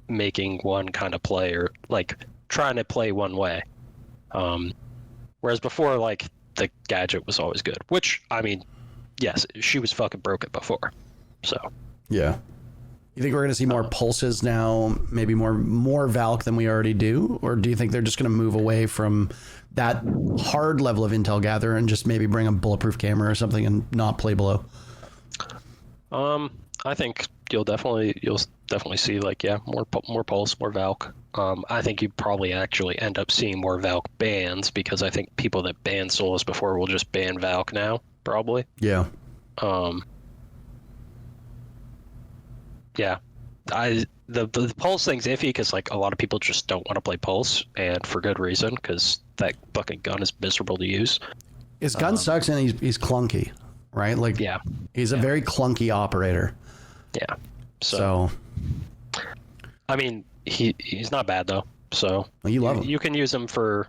B: making one kind of play or like trying to play one way. Whereas before, like the gadget was always good, which I mean, yes, she was fucking broken before. So
A: yeah. You think we're going to see more pulses now, maybe more Valk than we already do? Or do you think they're just going to move away from that hard level of intel gather and just maybe bring a bulletproof camera or something and not play below?
B: I think you'll definitely see like, yeah, more pulse, more Valk. I think you probably actually end up seeing more Valk bans because I think people that banned Solus before will just ban Valk now, probably.
A: Yeah.
B: Yeah, the pulse thing's iffy because like a lot of people just don't want to play pulse, and for good reason because that fucking gun is miserable to use.
A: His gun sucks and he's clunky, right? Like
B: yeah,
A: he's a very clunky operator.
B: Yeah, so I mean he's not bad though. So
A: well, you love him.
B: You can use him for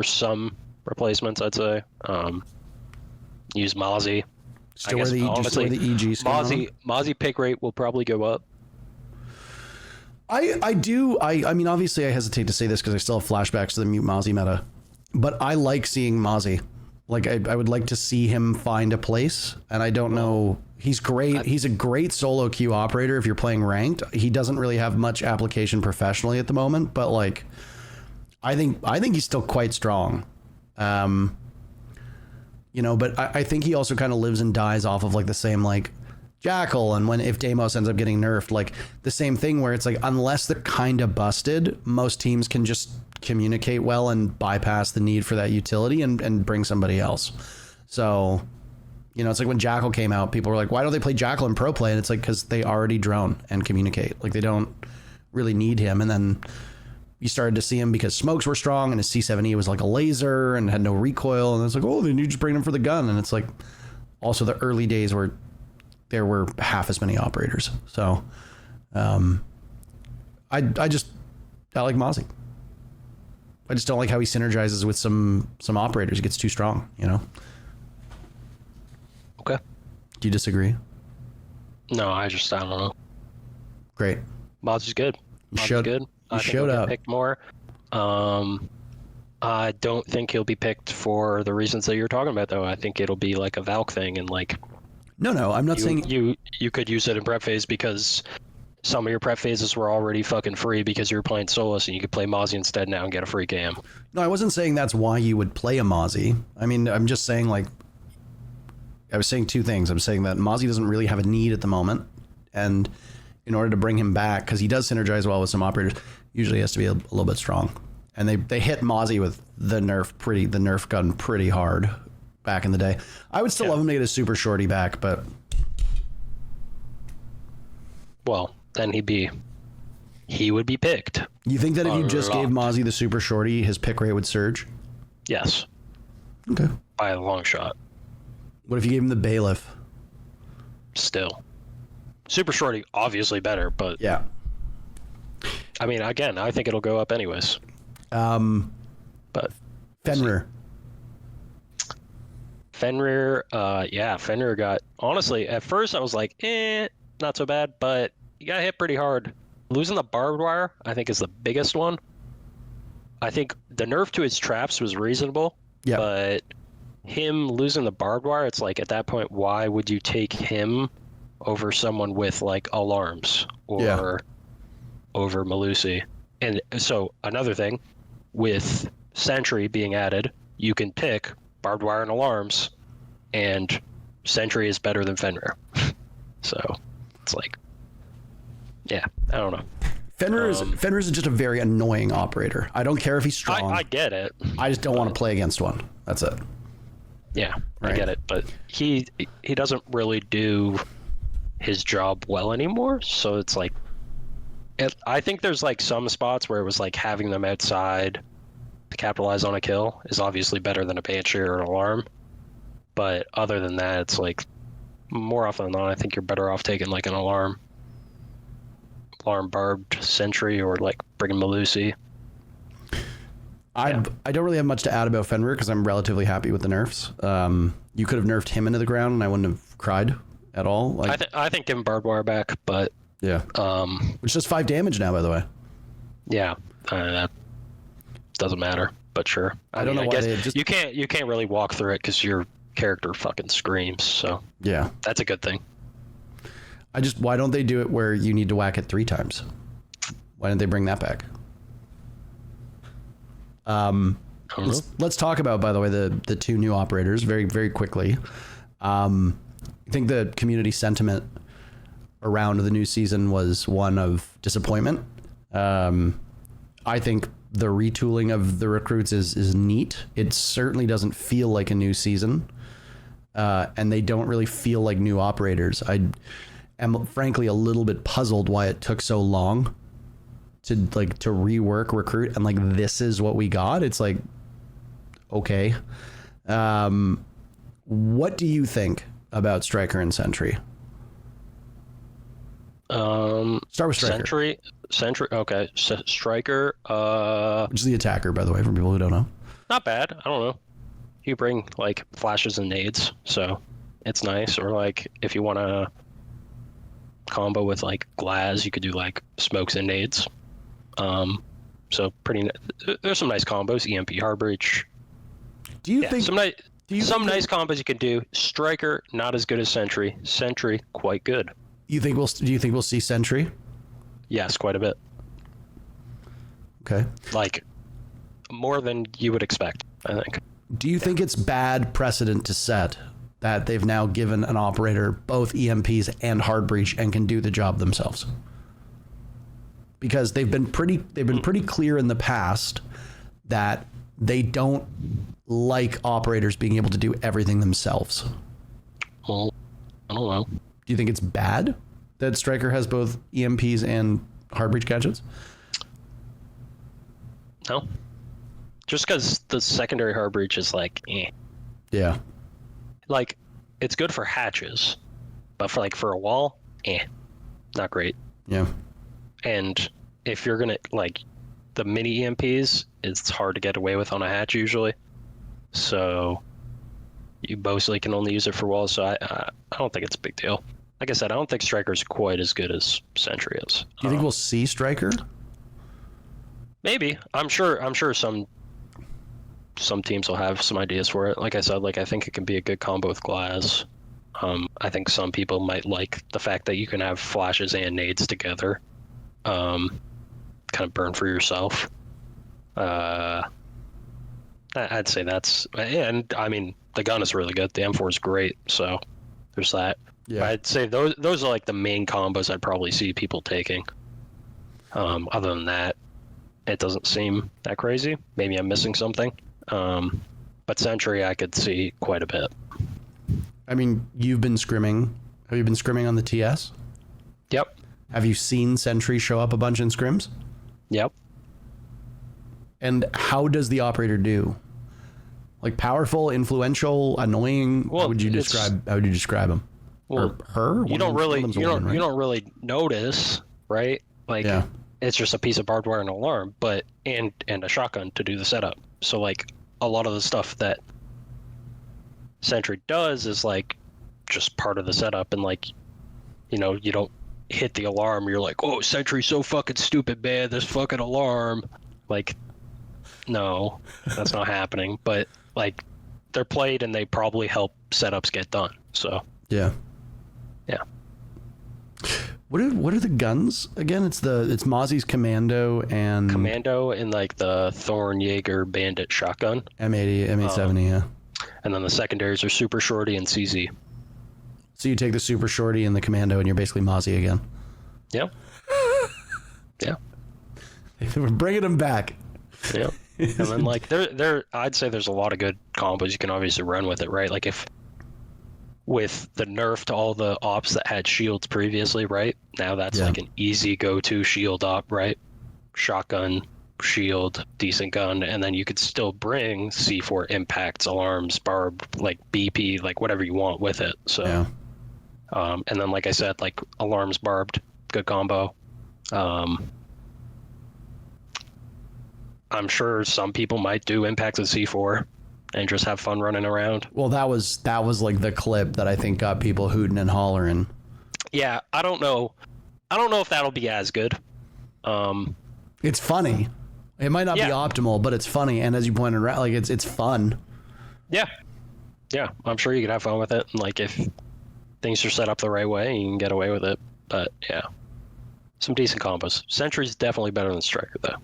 B: some replacements, I'd say. Use Mozzie.
A: Still wear the EG skin
B: Mozzie pick rate will probably go up.
A: I mean, obviously I hesitate to say this because I still have flashbacks to the mute Mozzie meta, but I like seeing Mozzie. Like I would like to see him find a place, and I don't know. He's great. He's a great solo queue operator if you're playing ranked. He doesn't really have much application professionally at the moment, but like I think he's still quite strong. You know, but I think he also kind of lives and dies off of like the same like Jackal, and if Deimos ends up getting nerfed, like the same thing where it's like unless they're kind of busted, most teams can just communicate well and bypass the need for that utility and bring somebody else. So, you know, it's like when Jackal came out, people were like, why don't they play Jackal in pro play? And it's like because they already drone and communicate. Like they don't really need him. And then you started to see him because smokes were strong and his C7E was like a laser and had no recoil. And it's like, oh, then you just bring him for the gun. And it's like also the early days where there were half as many operators. So I like Mozzie. I just don't like how he synergizes with some operators. He gets too strong, you know?
B: Okay.
A: Do you disagree?
B: No, I don't know.
A: Great.
B: Mozzie's good. Mozzie's good.
A: He showed up.
B: Picked more. I don't think he'll be picked for the reasons that you're talking about, though. I think it'll be like a Valk thing, and like.
A: No, I'm not saying
B: you could use it in prep phase because some of your prep phases were already fucking free because you were playing Solus, and you could play Mozzie instead now and get a free game.
A: No, I wasn't saying that's why you would play a Mozzie. I mean, I'm just saying like. I was saying two things. I'm saying that Mozzie doesn't really have a need at the moment, and in order to bring him back, because he does synergize well with some operators, usually he has to be a little bit strong. And they hit Mozzie with the Nerf gun pretty hard back in the day. I would still love him to get his super shorty back, but
B: well, then he would be picked.
A: You think that if you just gave Mozzie the super shorty, his pick rate would surge?
B: Yes.
A: Okay.
B: By a long shot.
A: What if you gave him the bailiff?
B: Still. Super shorty, obviously better, but
A: yeah.
B: I mean, again, I think it'll go up anyways.
A: But Fenrir.
B: Fenrir got, honestly, at first I was like, not so bad, but he got hit pretty hard. Losing the barbed wire, I think, is the biggest one. I think the nerf to his traps was reasonable, but him losing the barbed wire, it's like at that point, why would you take him over someone with like alarms or over Melusi? And so another thing, with Sentry being added, you can pick barbed wire and alarms, and Sentry is better than Fenrir. So it's like, yeah, I don't know.
A: Fenrir is just a very annoying operator. I don't care if he's strong.
B: I get it.
A: I just don't want to play against one. That's it.
B: Yeah, right. I get it. But he doesn't really do his job well anymore. So it's like, I think there's like some spots where it was like having them outside to capitalize on a kill is obviously better than a Banshee or an alarm. But other than that, it's like more often than not, I think you're better off taking like an alarm barbed Sentry or like bringing Melusi.
A: I don't really have much to add about Fenrir because I'm relatively happy with the nerfs. You could have nerfed him into the ground and I wouldn't have cried at all. Like,
B: I think give him barbed wire back, but
A: yeah, which does 5 damage now, by the way.
B: Yeah, that doesn't matter, but sure.
A: I don't know why they just...
B: you can't really walk through it because your character fucking screams. So
A: yeah,
B: that's a good thing.
A: Why don't they do it where you need to whack it 3 times? Why didn't they bring that back? Let's talk about, by the way, the 2 new operators very, very quickly. I think the community sentiment around the new season was one of disappointment. I think the retooling of the recruits is neat. It certainly doesn't feel like a new season. And they don't really feel like new operators. I am frankly a little bit puzzled why it took so long to rework recruit, and like this is what we got. It's like, okay. What do you think about Striker and Sentry? Start with Striker.
B: Sentry. Okay, Striker.
A: Which is the attacker, by the way, for people who don't know.
B: Not bad. I don't know. You bring like flashes and nades, so it's nice. Or like if you want to combo with like Glaz, you could do like smokes and nades. So there's some nice combos. EMP Harbreach.
A: Do you think
B: some nice combos you can do? Striker not as good as Sentry. Sentry quite good.
A: Do you think we'll see Sentry?
B: Yes, quite a bit.
A: Okay.
B: Like more than you would expect, I think.
A: Do you think it's bad precedent to set that they've now given an operator both EMPs and hard breach and can do the job themselves? Because they've been pretty clear in the past that they don't like operators being able to do everything themselves.
B: Well, I don't know.
A: Do you think it's bad that Striker has both EMPs and hard breach gadgets?
B: No. Just because the secondary hard breach is like, eh.
A: Yeah.
B: Like, it's good for hatches, but for a wall, not great.
A: Yeah.
B: And if you're gonna like the mini EMPs, it's hard to get away with on a hatch usually. So you mostly can only use it for walls. So I don't think it's a big deal. Like I said, I don't think Striker's quite as good as Sentry is.
A: Do you think we'll see Striker?
B: Maybe. I'm sure some teams will have some ideas for it. Like I said, I think it can be a good combo with Glaz. I think some people might like the fact that you can have flashes and nades together. Kind of burn for yourself. I'd say that's, and I mean the gun is really good. The M4 is great, so there's that. Yeah. I'd say those are like the main combos I'd probably see people taking. Other than that, it doesn't seem that crazy. Maybe I'm missing something. But Sentry I could see quite a bit.
A: I mean, you've been scrimming. Have you been scrimming on the TS?
B: Yep.
A: Have you seen Sentry show up a bunch in scrims?
B: Yep.
A: And how does the operator do? Like powerful, influential, annoying? Well, how would you describe him?
B: Well,
A: or her?
B: You don't really notice, right? Like it's just a piece of barbed wire and an alarm, but and a shotgun to do the setup. So like a lot of the stuff that Sentry does is like just part of the setup, and like you don't hit the alarm, you're like, oh, Sentry's so fucking stupid, man, this fucking alarm. Like, no, that's not happening. But like, they're played and they probably help setups get done. So
A: yeah. What are the guns again? It's Mozzie's Commando and
B: like the Thorn Jaeger Bandit shotgun.
A: M80, M870, yeah.
B: And then the secondaries are Super Shorty and CZ.
A: So you take the Super Shorty and the Commando and you're basically Mozzie again.
B: Yeah. Yeah.
A: We're bringing them back.
B: Yeah. And then like I'd say there's a lot of good combos you can obviously run with it, right? Like if with the nerf to all the ops that had shields previously, right? Now that's like an easy go-to shield op, right? Shotgun, shield, decent gun, and then you could still bring C4 impacts, alarms, barbed, like BP, like whatever you want with it. So, and then like I said, like alarms, barbed, good combo. I'm sure some people might do impacts with C4 and just have fun running around.
A: Well, that was like the clip that I think got people hooting and hollering.
B: Yeah, I don't know if that'll be as good.
A: It's funny. It might not be optimal, but it's funny, and as you pointed out, like it's fun.
B: Yeah, I'm sure you could have fun with it. And like if things are set up the right way, you can get away with it. But yeah, some decent combos. Sentry's definitely better than Striker, though.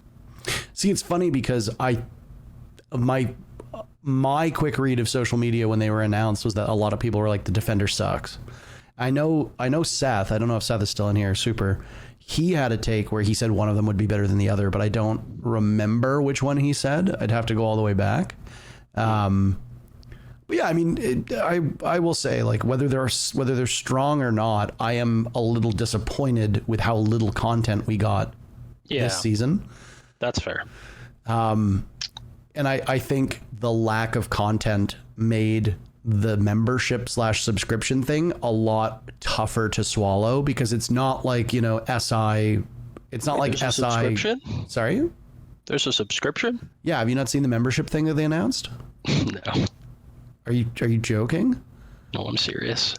A: See, it's funny because my quick read of social media when they were announced was that a lot of people were like, the Defender sucks. I know Seth, I don't know if Seth is still in here, Super. He had a take where he said one of them would be better than the other, but I don't remember which one he said. I'd have to go all the way back. But yeah, I mean, I will say, like, whether they're strong or not, I am a little disappointed with how little content we got this season.
B: That's fair.
A: And I think the lack of content made the membership / subscription thing a lot tougher to swallow, because it's not like, SI. It's not like SI.
B: Subscription?
A: Sorry?
B: There's a subscription?
A: Yeah. Have you not seen the membership thing that they announced?
B: No.
A: Are you joking?
B: No, I'm serious.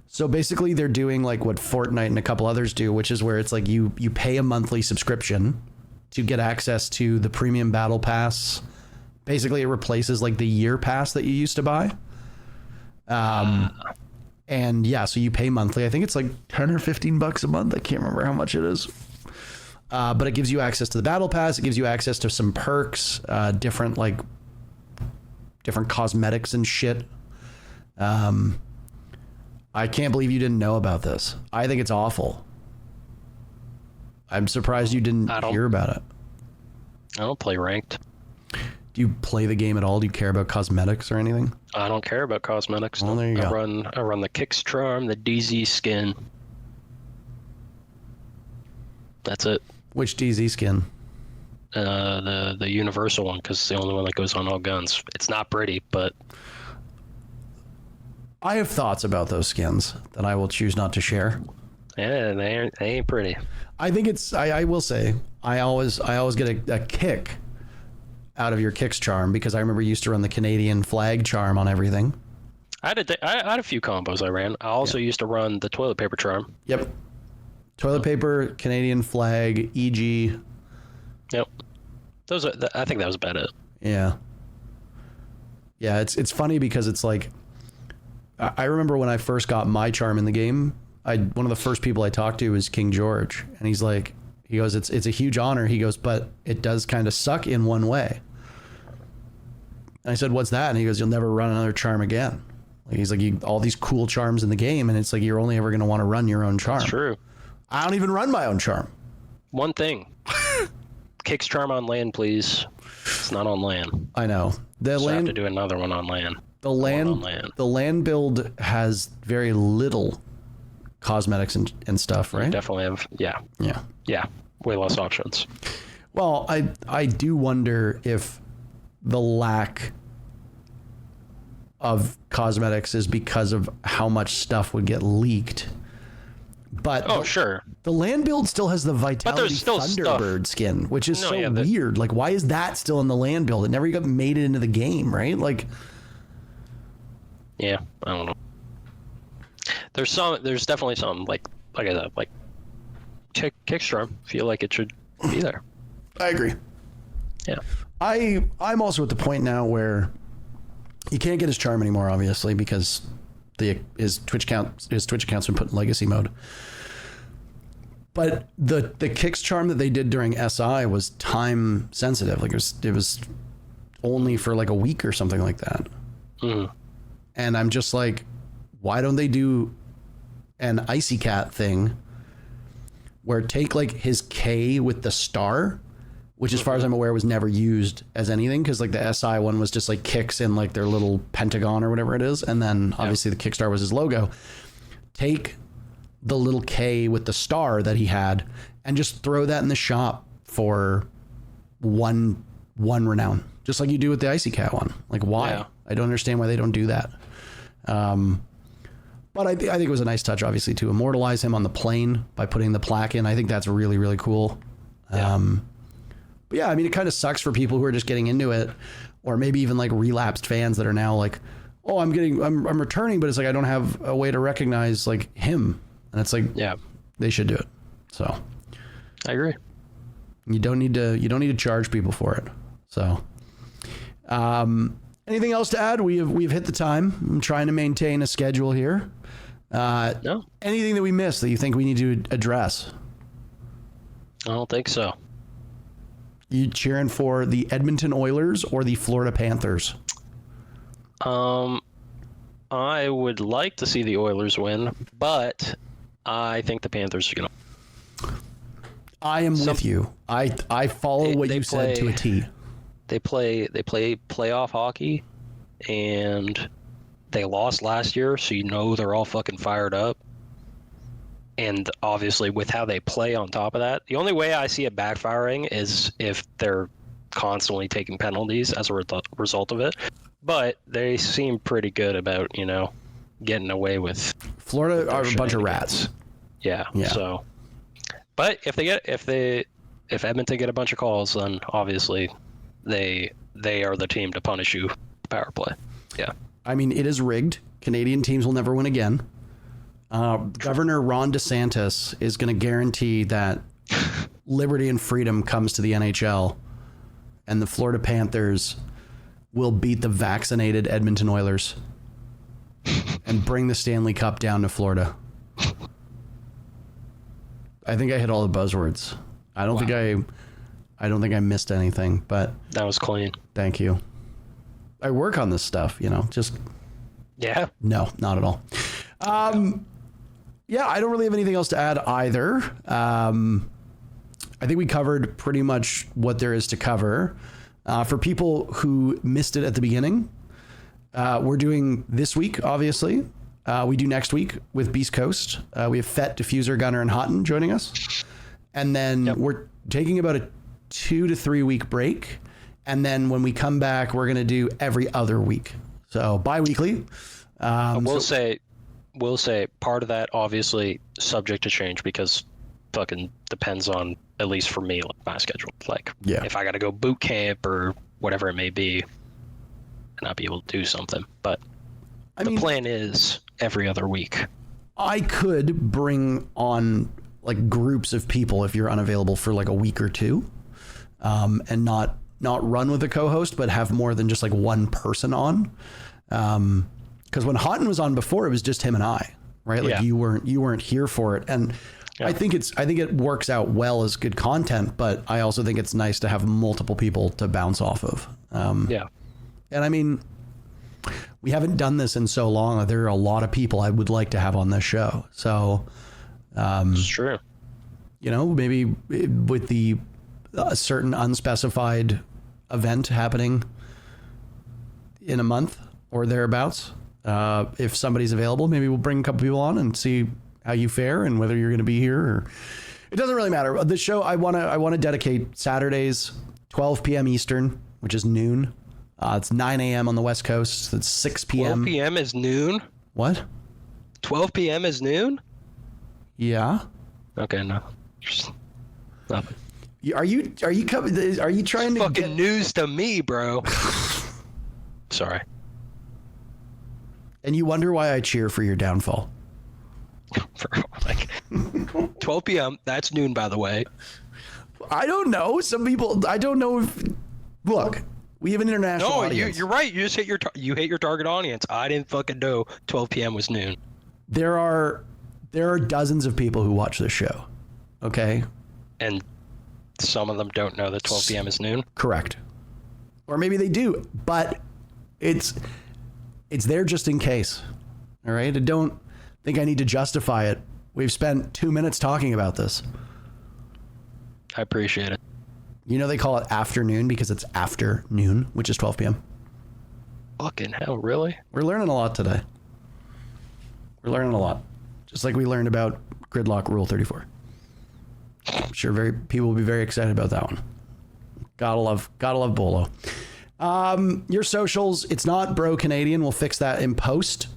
A: So basically they're doing like what Fortnite and a couple others do, which is where it's like you pay a monthly subscription to get access to the premium battle pass. Basically it replaces like the year pass that you used to buy. And yeah, so you pay monthly. I think it's like 10 or 15 bucks a month. I can't remember how much it is. But it gives you access to the battle pass. It gives you access to some perks, different cosmetics and shit. I can't believe you didn't know about this. I think it's awful. I'm surprised you didn't hear about it.
B: I don't play ranked.
A: Do you play the game at all? Do you care about cosmetics or anything?
B: I don't care about cosmetics.
A: Well, there you go.
B: I run the Kicks Charm, the DZ skin. That's it.
A: Which DZ skin?
B: The universal one, because it's the only one that goes on all guns. It's not pretty, but
A: I have thoughts about those skins that I will choose not to share.
B: Yeah, they ain't pretty.
A: I think it's. I will say I always get a kick out of your Kicks Charm, because I remember you used to run the Canadian flag charm on everything.
B: I had a few combos I ran. I also used to run the toilet paper charm.
A: Yep. Toilet paper, Canadian flag, EG.
B: Yep. I think that was about it.
A: Yeah. Yeah, it's funny because it's like, I remember when I first got my charm in the game, one of the first people I talked to was King George, and he goes, it's a huge honor. He goes, but it does kind of suck in one way. And I said, what's that? And he goes, you'll never run another charm again. He's like, all these cool charms in the game, and it's like, you're only ever going to want to run your own charm.
B: That's true.
A: I don't even run my own charm.
B: One thing. Kicks charm on land, please. It's not on land.
A: I know.
B: I have to do another one on land.
A: The land build has very little cosmetics and stuff, right?
B: You definitely have. Yeah. Way less options.
A: Well, I do wonder if the lack of cosmetics is because of how much stuff would get leaked. But
B: sure.
A: The land build still has the Vitality Thunderbird skin, which is weird. Like, why is that still in the land build? It never got made it into the game, right? Like,
B: yeah, I don't know. There's definitely some, like like I said, like Kickstrom, feel like it should be there.
A: I agree.
B: Yeah.
A: I'm also at the point now where you can't get his charm anymore, obviously, because his Twitch account's been put in legacy mode. But the Kicks charm that they did during SI was time sensitive. Like it was only for like a week or something like that.
B: Mm.
A: And I'm just like, why don't they do an Icy Cat thing where take like his K with the star, which as far as I'm aware was never used as anything, because like the SI one was just like Kicks in like their little pentagon or whatever it is, and then obviously the Kickstar was his logo. Take the little K with the star that he had and just throw that in the shop for one renown, just like you do with the Icy Cat one. Like, why? Yeah. I don't understand why they don't do that. But I think it was a nice touch, obviously, to immortalize him on the plane by putting the plaque in. I think that's really, really cool.
B: Yeah.
A: But yeah, I mean, it kind of sucks for people who are just getting into it, or maybe even like relapsed fans that are now like, oh, I'm returning, but it's like I don't have a way to recognize like him. And it's like, yeah, they should do it. So
B: I agree.
A: You don't need to charge people for it. So, anything else to add? We've hit the time. I'm trying to maintain a schedule here.
B: No.
A: Anything that we missed that you think we need to address?
B: I don't think so.
A: You cheering for the Edmonton Oilers or the Florida Panthers?
B: I would like to see the Oilers win, but I think the Panthers are going to.
A: I am with you. I follow what you said to a T.
B: They play playoff hockey, and they lost last year, so you know they're all fucking fired up. And obviously, with how they play on top of that, the only way I see it backfiring is if they're constantly taking penalties as a result of it. But they seem pretty good about, getting away with.
A: Florida are a bunch of rats.
B: Yeah. So, but if Edmonton get a bunch of calls, then obviously they are the team to punish you. Power play. Yeah.
A: I mean, it is rigged. Canadian teams will never win again. Governor Ron DeSantis is going to guarantee that liberty and freedom comes to the NHL, and the Florida Panthers will beat the vaccinated Edmonton Oilers and bring the Stanley Cup down to Florida. I think I hit all the buzzwords. I don't think I missed anything, but
B: that was clean.
A: Thank you. I work on this stuff, just.
B: Yeah.
A: No, not at all. Yeah, I don't really have anything else to add either. I think we covered pretty much what there is to cover. For people who missed it at the beginning, we're doing this week, obviously. We do next week with Beast Coast. We have Fett, Diffuser, Gunner, and Houghton joining us. And then we're taking about a 2 to 3 week break. And then when we come back, we're going to do every other week. So bi-weekly.
B: We'll say part of that obviously subject to change because fucking depends on, at least for me, like my schedule. Like if I got to go boot camp or whatever it may be, and not be able to do something. But the plan is every other week.
A: I could bring on like groups of people if you're unavailable for like a week or two, and not run with a co-host, but have more than just like one person on. Because when Houghton was on before, it was just him and I, right? Like you weren't here for it. And I think it works out well as good content, but I also think it's nice to have multiple people to bounce off of. And I mean, we haven't done this in so long. There are a lot of people I would like to have on this show. So,
B: it's true.
A: Maybe with a certain unspecified event happening in a month or thereabouts, if somebody's available, maybe we'll bring a couple people on and see how you fare and whether you're going to be here. Or it doesn't really matter. The show I want to dedicate Saturdays, 12 p.m. Eastern, which is noon. It's 9 a.m. on the West Coast. It's 6 p.m.
B: 12 p.m. is noon?
A: What?
B: 12 p.m. is noon?
A: Yeah.
B: Okay, no. Just nothing.
A: Are you trying to
B: fucking news to me, bro? Sorry.
A: And you wonder why I cheer for your downfall.
B: Like 12 p.m. That's noon, by the way.
A: I don't know. Some people, I don't know if. Look, we have an international audience.
B: You're right. You just hit your target audience. I didn't fucking know 12 p.m. was noon.
A: There are dozens of people who watch this show. Okay.
B: And some of them don't know that 12 p.m. is noon.
A: Correct. Or maybe they do, but it's there just in case. All right. I don't think I need to justify it. We've spent 2 minutes talking about this.
B: I appreciate it.
A: You know, they call it afternoon because it's after noon, which is 12 p.m.
B: Fucking hell, really?
A: We're learning a lot today. We're learning a lot. Just like we learned about gridlock rule 34. I'm sure people will be very excited about that one. Gotta love Bolo. Your socials, it's not Bro Canadian. We'll fix that in post.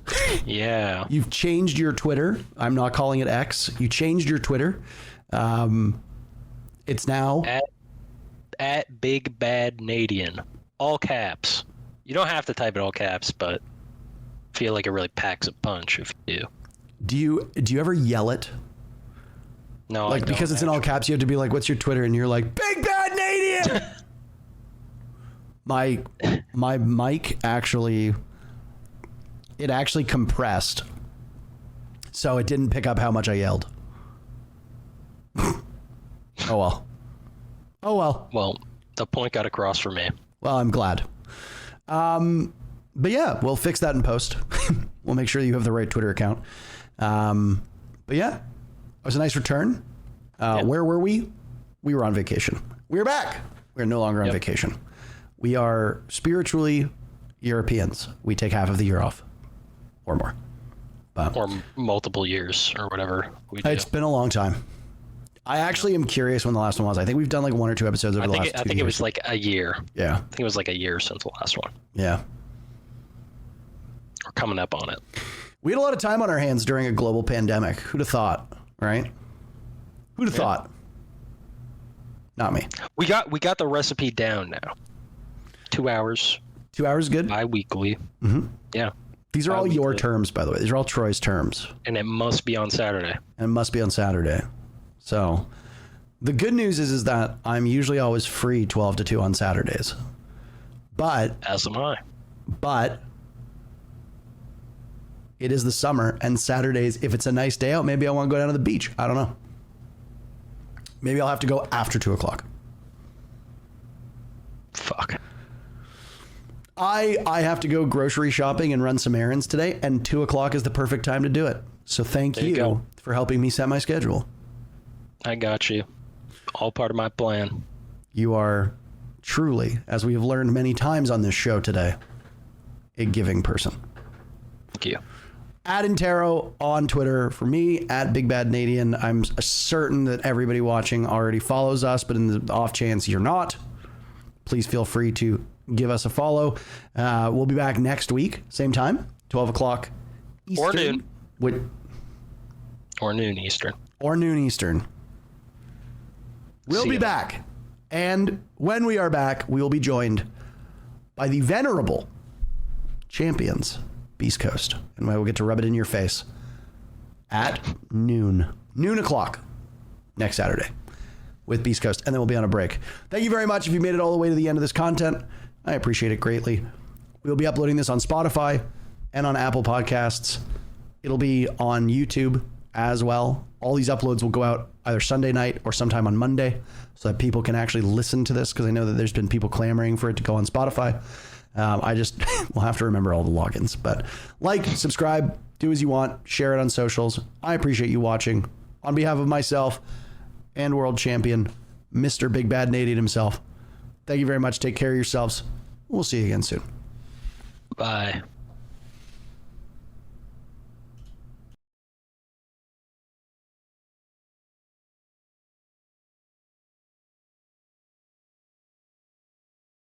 B: Yeah.
A: You've changed your Twitter. I'm not calling it X. You changed your Twitter. It's now
B: at Big Bad Nadian. All caps. You don't have to type it all caps, but I feel like it really packs a punch if you do.
A: Do you ever yell it?
B: No,
A: like, because it's in all caps, you have to be like, what's your Twitter? And you're like, Big Bad Nadian. My mic actually compressed, so it didn't pick up how much I yelled. Oh well.
B: Well, the point got across for me.
A: Well, I'm glad. But yeah, we'll fix that in post. We'll make sure that you have the right Twitter account. But yeah, it was a nice return. Where were we? We were on vacation. We're back. We're no longer on vacation. We are spiritually Europeans. We take half of the year off or more.
B: Or multiple years or whatever we do.
A: It's been a long time. I actually am curious when the last one was. I think we've done like 1 or 2 episodes over the last 2 years.
B: I think it was like a year.
A: Yeah.
B: I think it was like a year since the last one.
A: Yeah.
B: We're coming up on it.
A: We had a lot of time on our hands during a global pandemic. Who'd have thought, right? Who'd have thought? Not me.
B: We got the recipe down now. 2 hours.
A: 2 hours good?
B: Bi-weekly.
A: Mm-hmm.
B: Yeah.
A: These are all your terms, by the way. These are all Troy's terms.
B: And it must be on Saturday.
A: So the good news is that I'm usually always free 12 to 2 on Saturdays. But
B: as am I.
A: But it is the summer, and Saturdays, if it's a nice day out, maybe I want to go down to the beach. I don't know. Maybe I'll have to go after 2 o'clock.
B: Fuck.
A: I have to go grocery shopping and run some errands today, and 2 o'clock is the perfect time to do it. So thank you for helping me set my schedule.
B: I got you. All part of my plan.
A: You are truly, as we have learned many times on this show today, a giving person.
B: Thank you.
A: At INTERRO on Twitter for me, at Big Bad Nadian. I'm certain that everybody watching already follows us, but in the off chance you're not, please feel free to give us a follow. We'll be back next week, same time, 12 o'clock Eastern.
B: Or noon. Or noon Eastern.
A: Or noon Eastern. We'll be back. And when we are back, we will be joined by the venerable champions, Beast Coast. And we will get to rub it in your face at noon o'clock next Saturday with Beast Coast. And then we'll be on a break. Thank you very much. If you made it all the way to the end of this content, I appreciate it greatly. We'll be uploading this on Spotify and on Apple Podcasts. It'll be on YouTube as well. All these uploads will go out either Sunday night or sometime on Monday so that people can actually listen to this, because I know that there's been people clamoring for it to go on Spotify. I just will have to remember all the logins. But like, subscribe, do as you want, share it on socials. I appreciate you watching. On behalf of myself and world champion, Mr. Big Bad Nadian himself, thank you very much. Take care of yourselves. We'll see you again soon.
B: Bye.